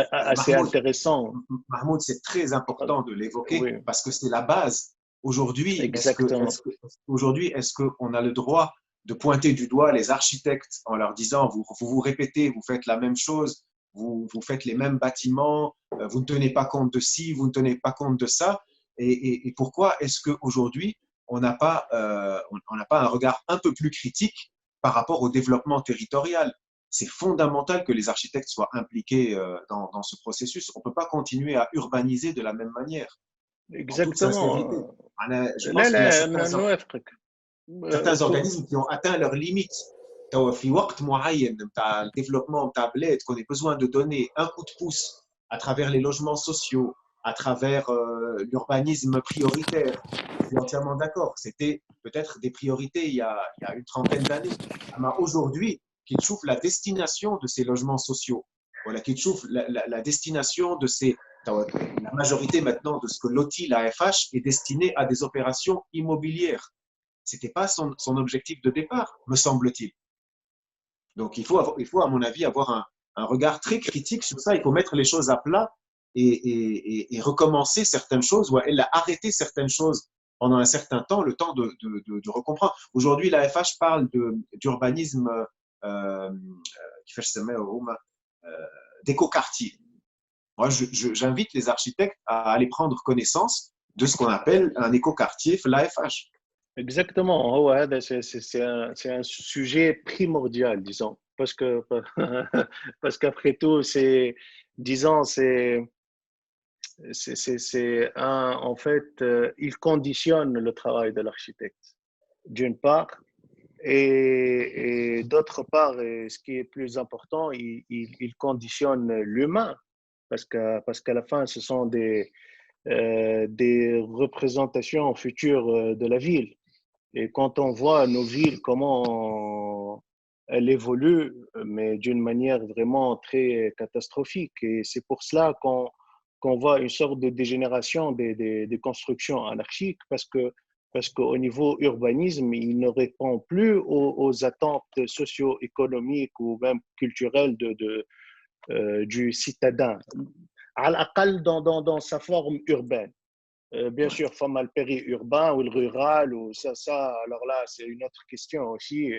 intéressant. Mahmoud, c'est très important de l'évoquer Oui, parce que c'est la base. Aujourd'hui, exactement. est-ce qu'on a le droit de pointer du doigt les architectes en leur disant vous répétez, vous faites la même chose, vous faites les mêmes bâtiments, vous ne tenez pas compte de ci, vous ne tenez pas compte de ça. Et pourquoi est-ce qu'aujourd'hui, on n'a pas un regard un peu plus critique par rapport au développement territorial? C'est fondamental que les architectes soient impliqués dans ce processus. On ne peut pas continuer à urbaniser de la même manière, en toute sincérité. Exactement. Je لا pense qu'il y a لا نوافقك. certains organismes qui ont atteint leurs limites. في وقت معين نتاع الديفلوبمون نتاع بلاد qu'on ait besoin de donner un coup de pouce à travers les logements sociaux, à travers l'urbanisme prioritaire. Je suis entièrement d'accord. C'était peut-être des priorités il y a une trentaine d'années. Mais aujourd'hui, qu'il chauffe la destination de ces logements sociaux, voilà, qu'il chauffe la destination de ces. La majorité maintenant de ce que l'OTI, la FH, est destinée à des opérations immobilières. Ce n'était pas son objectif de départ, me semble-t-il. Donc, il faut, à mon avis, avoir un regard très critique sur ça. Il faut mettre les choses à plat et recommencer certaines choses, ou arrêter certaines choses pendant un certain temps, le temps de recomprendre. Aujourd'hui, la FH parle d'urbanisme d'écoquartier. Moi, j'invite les architectes à aller prendre connaissance de ce qu'on appelle un écoquartier la FH. Exactement. هو c'est un sujet primordial, disons, parce qu'après tout, disons, en fait, il conditionne le travail de l'architecte, d'une part, et d'autre part, et ce qui est plus important, il conditionne l'humain, parce qu'à la fin, ce sont des représentations futures de la ville. Et quand on voit nos villes, comment elles évoluent, mais d'une manière vraiment très catastrophique. Et c'est pour cela qu'on voit une sorte de dégénération des constructions anarchiques, parce qu'au niveau urbanisme, il ne répond plus aux attentes socio-économiques ou même culturelles du citadin, à l'aqal dans sa forme urbaine. Bien sûr, femme le périurbain ou le rural, ou ça, alors là, c'est une autre question aussi.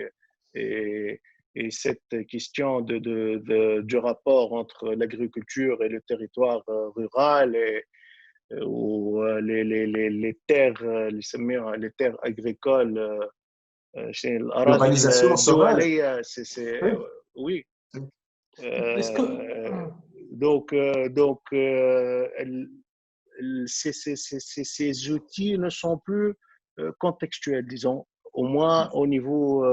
Et, et cette question du rapport entre l'agriculture et le territoire rural, ou les terres, les terres agricoles, L'urbanisation sauvage. oui. Est-ce que Donc, ces outils ne sont plus contextuels, disons, au moins au niveau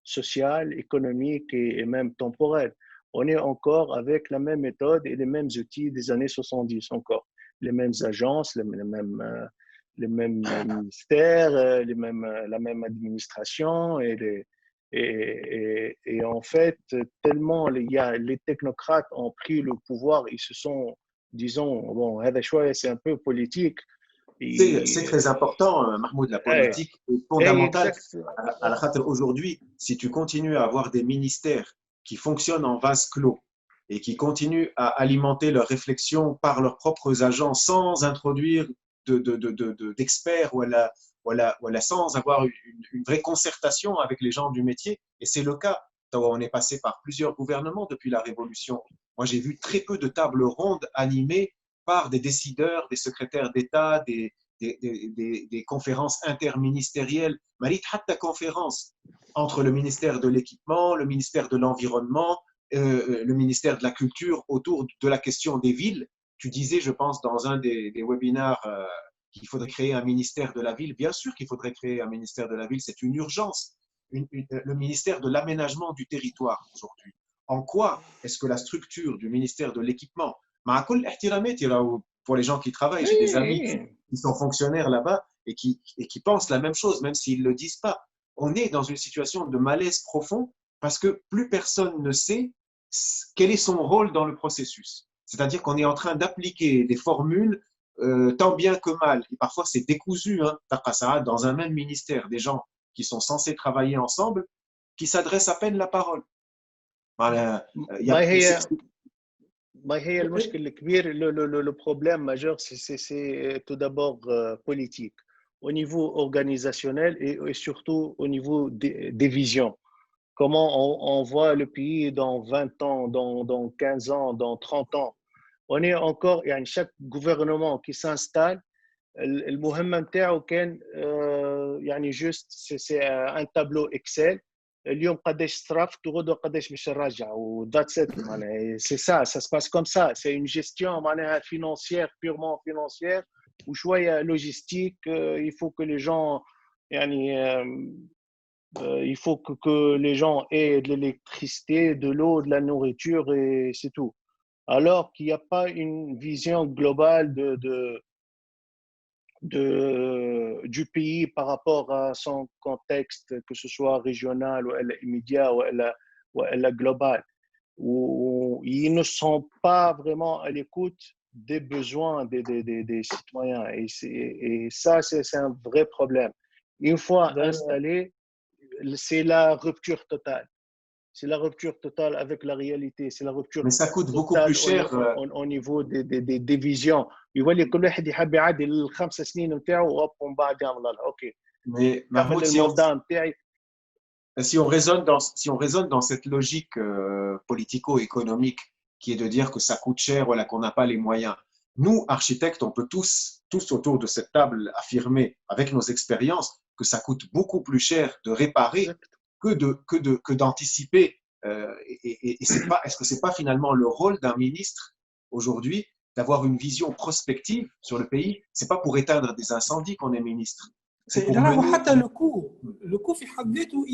social, économique et même temporel. On est encore avec la même méthode et les mêmes outils des années 70 encore. Les mêmes agences, les mêmes ministères, la même administration et en fait, tellement les technocrates ont pris le pouvoir, ils se sont, disons, bon, c'est un peu politique. C'est très important, Mahmoud, la politique est fondamentale. Aujourd'hui, si tu continues à avoir des ministères qui fonctionnent en vase clos et qui continuent à alimenter leurs réflexions par leurs propres agents sans introduire d'experts sans avoir une vraie concertation avec les gens du métier, et c'est le cas. On est passé par plusieurs gouvernements depuis la Révolution. Moi, j'ai vu très peu de tables rondes animées par des décideurs, des secrétaires d'État, des conférences interministérielles. Marit hatta conférence entre le ministère de l'Équipement, le ministère de l'Environnement, le ministère de la Culture autour de la question des villes. Tu disais, je pense, dans un des webinaires qu'il faudrait créer un ministère de la ville. Bien sûr qu'il faudrait créer un ministère de la ville, c'est une urgence. Le ministère de l'aménagement du territoire aujourd'hui. En quoi est-ce que la structure du ministère de l'Équipement, pour les gens qui travaillent, j'ai des amis qui sont fonctionnaires là-bas et qui pensent la même chose, même s'ils ne le disent pas. On est dans une situation de malaise profond parce que plus personne ne sait quel est son rôle dans le processus. C'est-à-dire qu'on est en train d'appliquer des formules tant bien que mal. Et parfois, c'est décousu, hein, dans un même ministère, des gens qui sont censés travailler ensemble, qui s'adressent à peine la parole. Voilà, ما هي ما هي المشكل الكبير le problème majeur c'est tout d'abord politique au niveau organisationnel et surtout au niveau des visions. Comment on voit le pays dans 20 ans, dans 15 ans, dans 30 ans. On est encore, يعني chaque gouvernement qui s'installe المهمة نتاعو كان يعني juste c'est un tableau Excel. اليوم قداش صرفت وغدوه قداش باش نرجع و that's it معناها c'est ça se passe comme ça c'est une gestion معناها financière purement financière وشويه logistique il faut que les gens يعني il faut que les gens aient de l'électricité, de l'eau, de la nourriture et c'est tout. Alors qu'il n'y a pas une vision globale du pays par rapport à son contexte, que ce soit régional ou immédiat ou global, où ils ne sont pas vraiment à l'écoute des besoins des citoyens. Et ça, c'est un vrai problème. Une fois installé, c'est la rupture totale. C'est la rupture totale avec la réalité. C'est la rupture mais ça coûte beaucoup totale plus cher. au niveau des visions. يولي كل واحد يحب يعدي الخمس سنين نتاعو ومن بعد يعمل اوكي. Mais Mahmoud, si on raisonne dans cette logique politico-économique qui est de dire que ça coûte cher, voilà, qu'on n'a pas les moyens, nous, architectes, on peut tous autour de cette table affirmer avec nos expériences que ça coûte beaucoup plus cher de réparer que d'anticiper. Est-ce que c'est pas finalement le rôle d'un ministre aujourd'hui d'avoir une vision prospective sur le pays? C'est pas pour éteindre des incendies qu'on est ministre. C'est pour لا mener... وحتى le coût في حد ذاته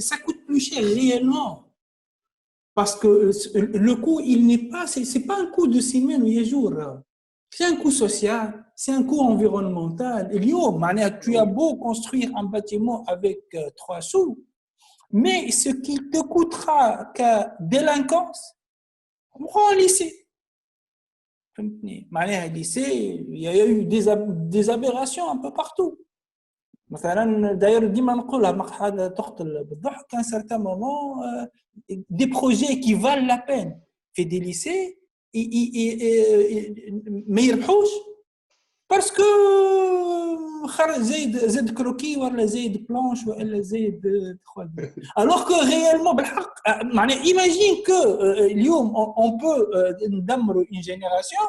ça coûte plus cher réellement parce que le coût il n'est pas c'est pas un coût de semaine ou de jours, c'est un coût social, c'est un coût environnemental. اليوم معناها tu as beau construire un bâtiment avec 3 sous, mais ce qui te coûtera que délinquance, on prend un lycée. معناها lycée, il y a eu des aberrations un peu partout. مثلا d'ailleurs ديما نقولها مقعد تقتل بالضحك qu'à un certain moment des projets qui valent la peine في des lycées ما يربحوش parce que زايد كروكي ولا زايد بلانش ولا زايد 3D alors que réellement بالحق معناها imagine que اليوم on peut ندمروا une génération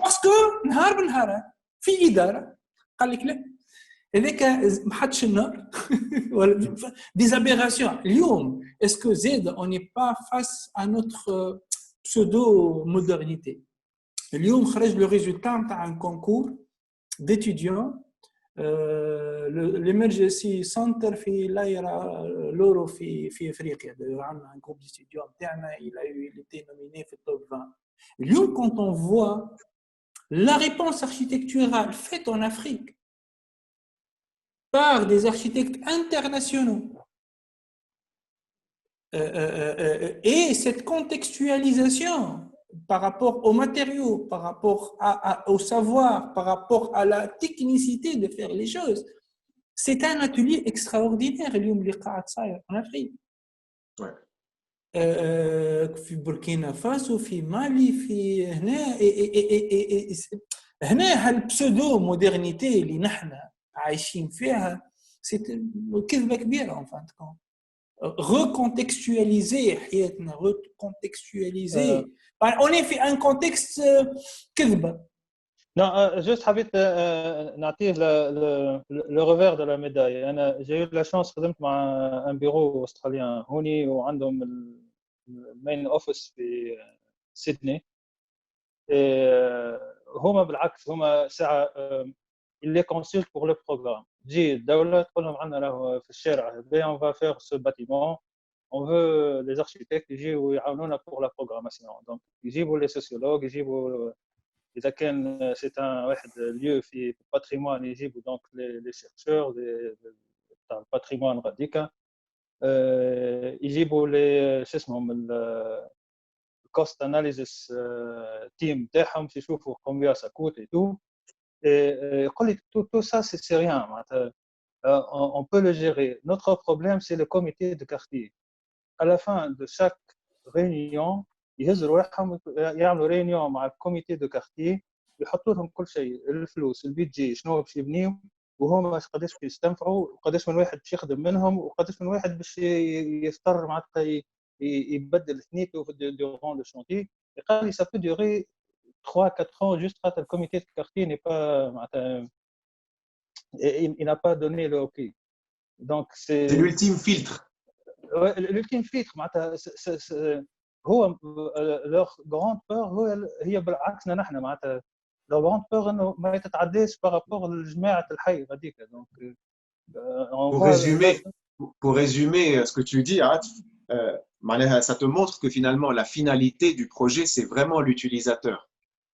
parce que نهار بنهار في إدارة قال لك لا هذاك ما حطش النار des aberrations اليوم est-ce que زاد on n'est pas face à notre pseudo modernité اليوم خرج le résultat نتاع un concours d'étudiants l'emergency center في لايرا لورو في افريقيا عندنا un groupe d'étudiants تاعنا il était nominé في التوب 20 اليوم quand on voit la réponse architecturale faite en Afrique par des architectes internationaux et cette contextualisation par rapport aux matériaux, par rapport au savoir, par rapport à la technicité de faire les choses, c'est un atelier extraordinaire اليوم اللي قاعد صاير en Afrique. في بوركينا فاسو في مالي في هنا هالبسودو مودرنيتي اللي نحن عايشين فيها c'est كذبة كبيرة en fin de compte. Recontextualiser حياتنا recontextualiser on est في un contexte كذبة. Non, juste حبيت نعطيه le revers de la médaille. أنا j'ai eu la chance خدمت مع un bureau australien هوني وعندهم المين اوفيس في سيدني. هما بالعكس هما ساعة اللي consulte pour le programme. تجي الدولة تقول لهم عندنا له في الشارع on va faire ce bâtiment, on veut les architectes يجيوا يعاونونا pour la programmation. Donc يجيبوا les sociologues يجيبوا إذا كان c'est un واحد lieu في patrimoine يجيبوا donc les chercheurs تاع الباتريمون غاديكا يجيبوا les شو اسمهم cost analysis team تاعهم باش يشوفوا combien ça coûte et tout. Et يقول لي tout ça c'est rien معناتها on peut le gérer. Notre problème c'est le comité de quartier. À la fin de chaque réunion يهزوا رواحهم يعملوا réunion مع الكوميتي دو كارتيه يحطوا لهم كل شيء الفلوس البيدجي شنو باش يبنيو وهما قداش باش يستنفعوا وقداش من واحد باش يخدم منهم وقداش من واحد باش يضطر معناتها يبدل ثنيته في durant le chantier. قال لي ça peut durer 3-4 ans juste quand le comité de quartier n'est pas معناتها il n'a pas donné le OK. Donc C'est l'ultime filtre. l'ultime filtre معناتها هو leur grande peur هي بالعكسنا نحن معناتها leur grande peur انه ما يتعداش par rapport لجماعه الحي هذيك. Donc pour résumer ce que tu dis, ça te montre que finalement la finalité du projet c'est vraiment l'utilisateur.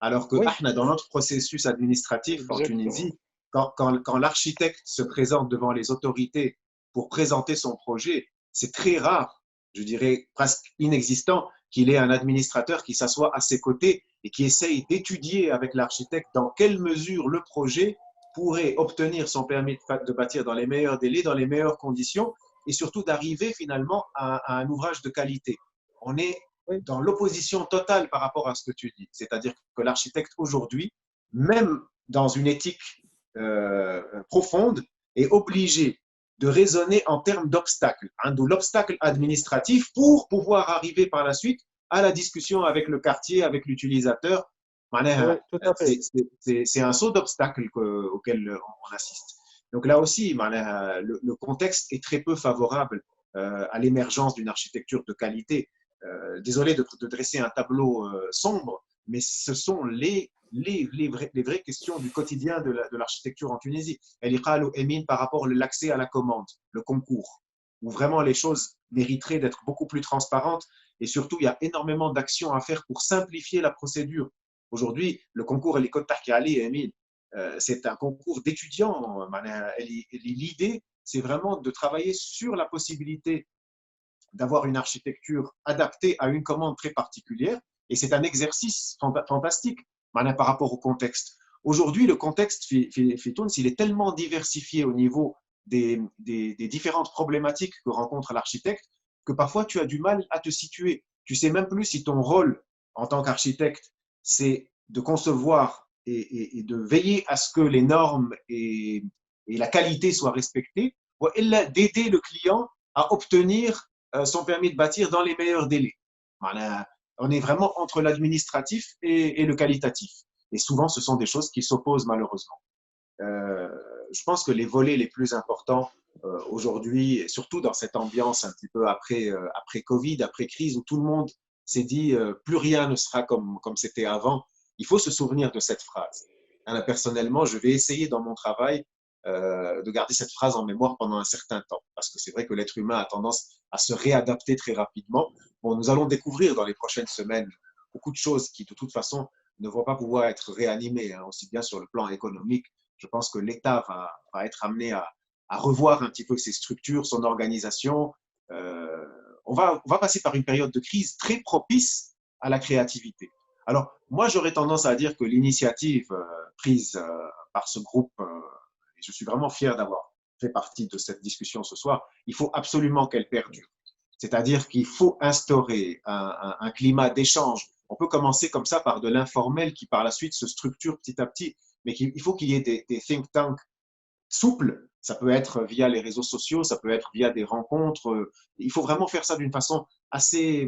Alors que oui. Dans notre processus administratif en Tunisie, quand l'architecte se présente devant les autorités pour présenter son projet, c'est très rare, je dirais presque inexistant, qu'il ait un administrateur qui s'assoit à ses côtés et qui essaye d'étudier avec l'architecte dans quelle mesure le projet pourrait obtenir son permis de bâtir dans les meilleurs délais, dans les meilleures conditions et surtout d'arriver finalement à un ouvrage de qualité. On est dans l'opposition totale par rapport à ce que tu dis. C'est-à-dire que l'architecte aujourd'hui, même dans une éthique profonde, est obligé de raisonner en termes d'obstacles, d'où l'obstacle administratif pour pouvoir arriver par la suite à la discussion avec le quartier, avec l'utilisateur. C'est un saut d'obstacle auquel on assiste. Donc là aussi, le contexte est très peu favorable à l'émergence d'une architecture de qualité. Désolé de dresser un tableau sombre, mais ce sont les vraies questions du quotidien de l'architecture en Tunisie. El-Iqal ou Emin par rapport à l'accès à la commande, le concours, où vraiment les choses mériteraient d'être beaucoup plus transparentes et surtout il y a énormément d'actions à faire pour simplifier la procédure. Aujourd'hui, le concours El-Iqal Tahki Emin, c'est un concours d'étudiants. L'idée, c'est vraiment de travailler sur la possibilité d'avoir une architecture adaptée à une commande très particulière. Et c'est un exercice fantastique par rapport au contexte. Aujourd'hui, le contexte Fitouns, il est tellement diversifié au niveau des différentes problématiques que rencontre l'architecte que parfois tu as du mal à te situer. Tu sais même plus si ton rôle en tant qu'architecte, c'est de concevoir et de veiller à ce que les normes et la qualité soient respectées, ou d'aider le client à obtenir son permis de bâtir dans les meilleurs délais. On est vraiment entre l'administratif et le qualitatif. Et souvent, ce sont des choses qui s'opposent malheureusement. Je pense que les volets les plus importants aujourd'hui, et surtout dans cette ambiance un petit peu après Covid, après crise, où tout le monde s'est dit plus rien ne sera comme c'était avant, il faut se souvenir de cette phrase. Personnellement, je vais essayer dans mon travail de garder cette phrase en mémoire pendant un certain temps. Parce que c'est vrai que l'être humain a tendance à se réadapter très rapidement. Bon, nous allons découvrir dans les prochaines semaines beaucoup de choses qui, de toute façon, ne vont pas pouvoir être réanimées, aussi bien sur le plan économique. Je pense que l'État va être amené à revoir un petit peu ses structures, son organisation. On va passer par une période de crise très propice à la créativité. Alors, moi, j'aurais tendance à dire que l'initiative prise par ce groupe, et je suis vraiment fier d'avoir fait partie de cette discussion ce soir, il faut absolument qu'elle perdure. C'est-à-dire qu'il faut instaurer un climat d'échange. On peut commencer comme ça par de l'informel qui par la suite se structure petit à petit, mais il faut qu'il y ait des think tanks souples. Ça peut être via les réseaux sociaux, ça peut être via des rencontres. Il faut vraiment faire ça d'une façon assez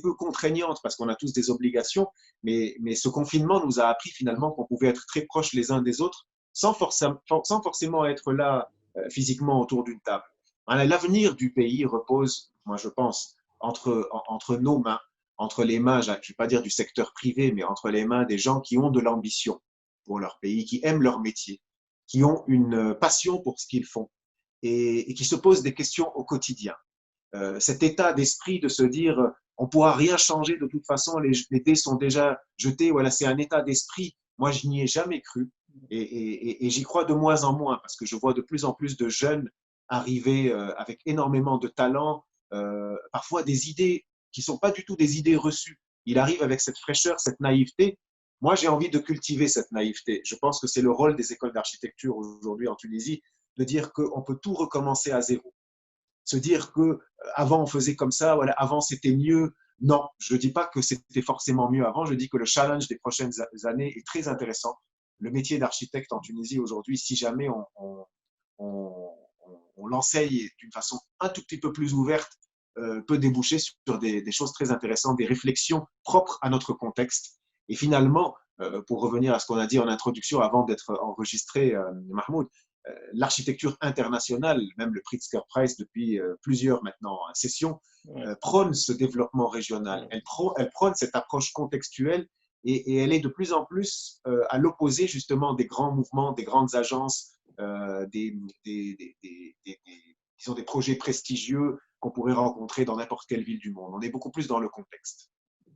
peu contraignante parce qu'on a tous des obligations, mais ce confinement nous a appris finalement qu'on pouvait être très proches les uns des autres sans forcément être là physiquement autour d'une table. L'avenir du pays repose, moi je pense, entre nos mains, entre les mains, je ne vais pas dire du secteur privé, mais entre les mains des gens qui ont de l'ambition pour leur pays, qui aiment leur métier, qui ont une passion pour ce qu'ils font et qui se posent des questions au quotidien. Cet état d'esprit de se dire on ne pourra rien changer de toute façon, les dés sont déjà jetés, voilà, c'est un état d'esprit, moi je n'y ai jamais cru et j'y crois de moins en moins parce que je vois de plus en plus de jeunes arriver avec énormément de talent, parfois des idées qui ne sont pas du tout des idées reçues, il arrive avec cette fraîcheur, cette naïveté. Moi, j'ai envie de cultiver cette naïveté. Je pense que c'est le rôle des écoles d'architecture aujourd'hui en Tunisie, de dire qu'on peut tout recommencer à zéro. Se dire que avant on faisait comme ça, voilà, avant c'était mieux. Non, je ne dis pas que c'était forcément mieux avant, je dis que le challenge des prochaines années est très intéressant. Le métier d'architecte en Tunisie aujourd'hui, si jamais on l'enseigne d'une façon un tout petit peu plus ouverte, peut déboucher sur des choses très intéressantes, des réflexions propres à notre contexte. Et finalement, pour revenir à ce qu'on a dit en introduction avant d'être enregistré, Mahmoud, l'architecture internationale, même le Pritzker Prize depuis plusieurs maintenant sessions, prône ce développement régional. Elle prône cette approche contextuelle et elle est de plus en plus à l'opposé justement des grands mouvements, des grandes agences, disons des projets prestigieux qu'on pourrait rencontrer dans n'importe quelle ville du monde. On est beaucoup plus dans le contexte.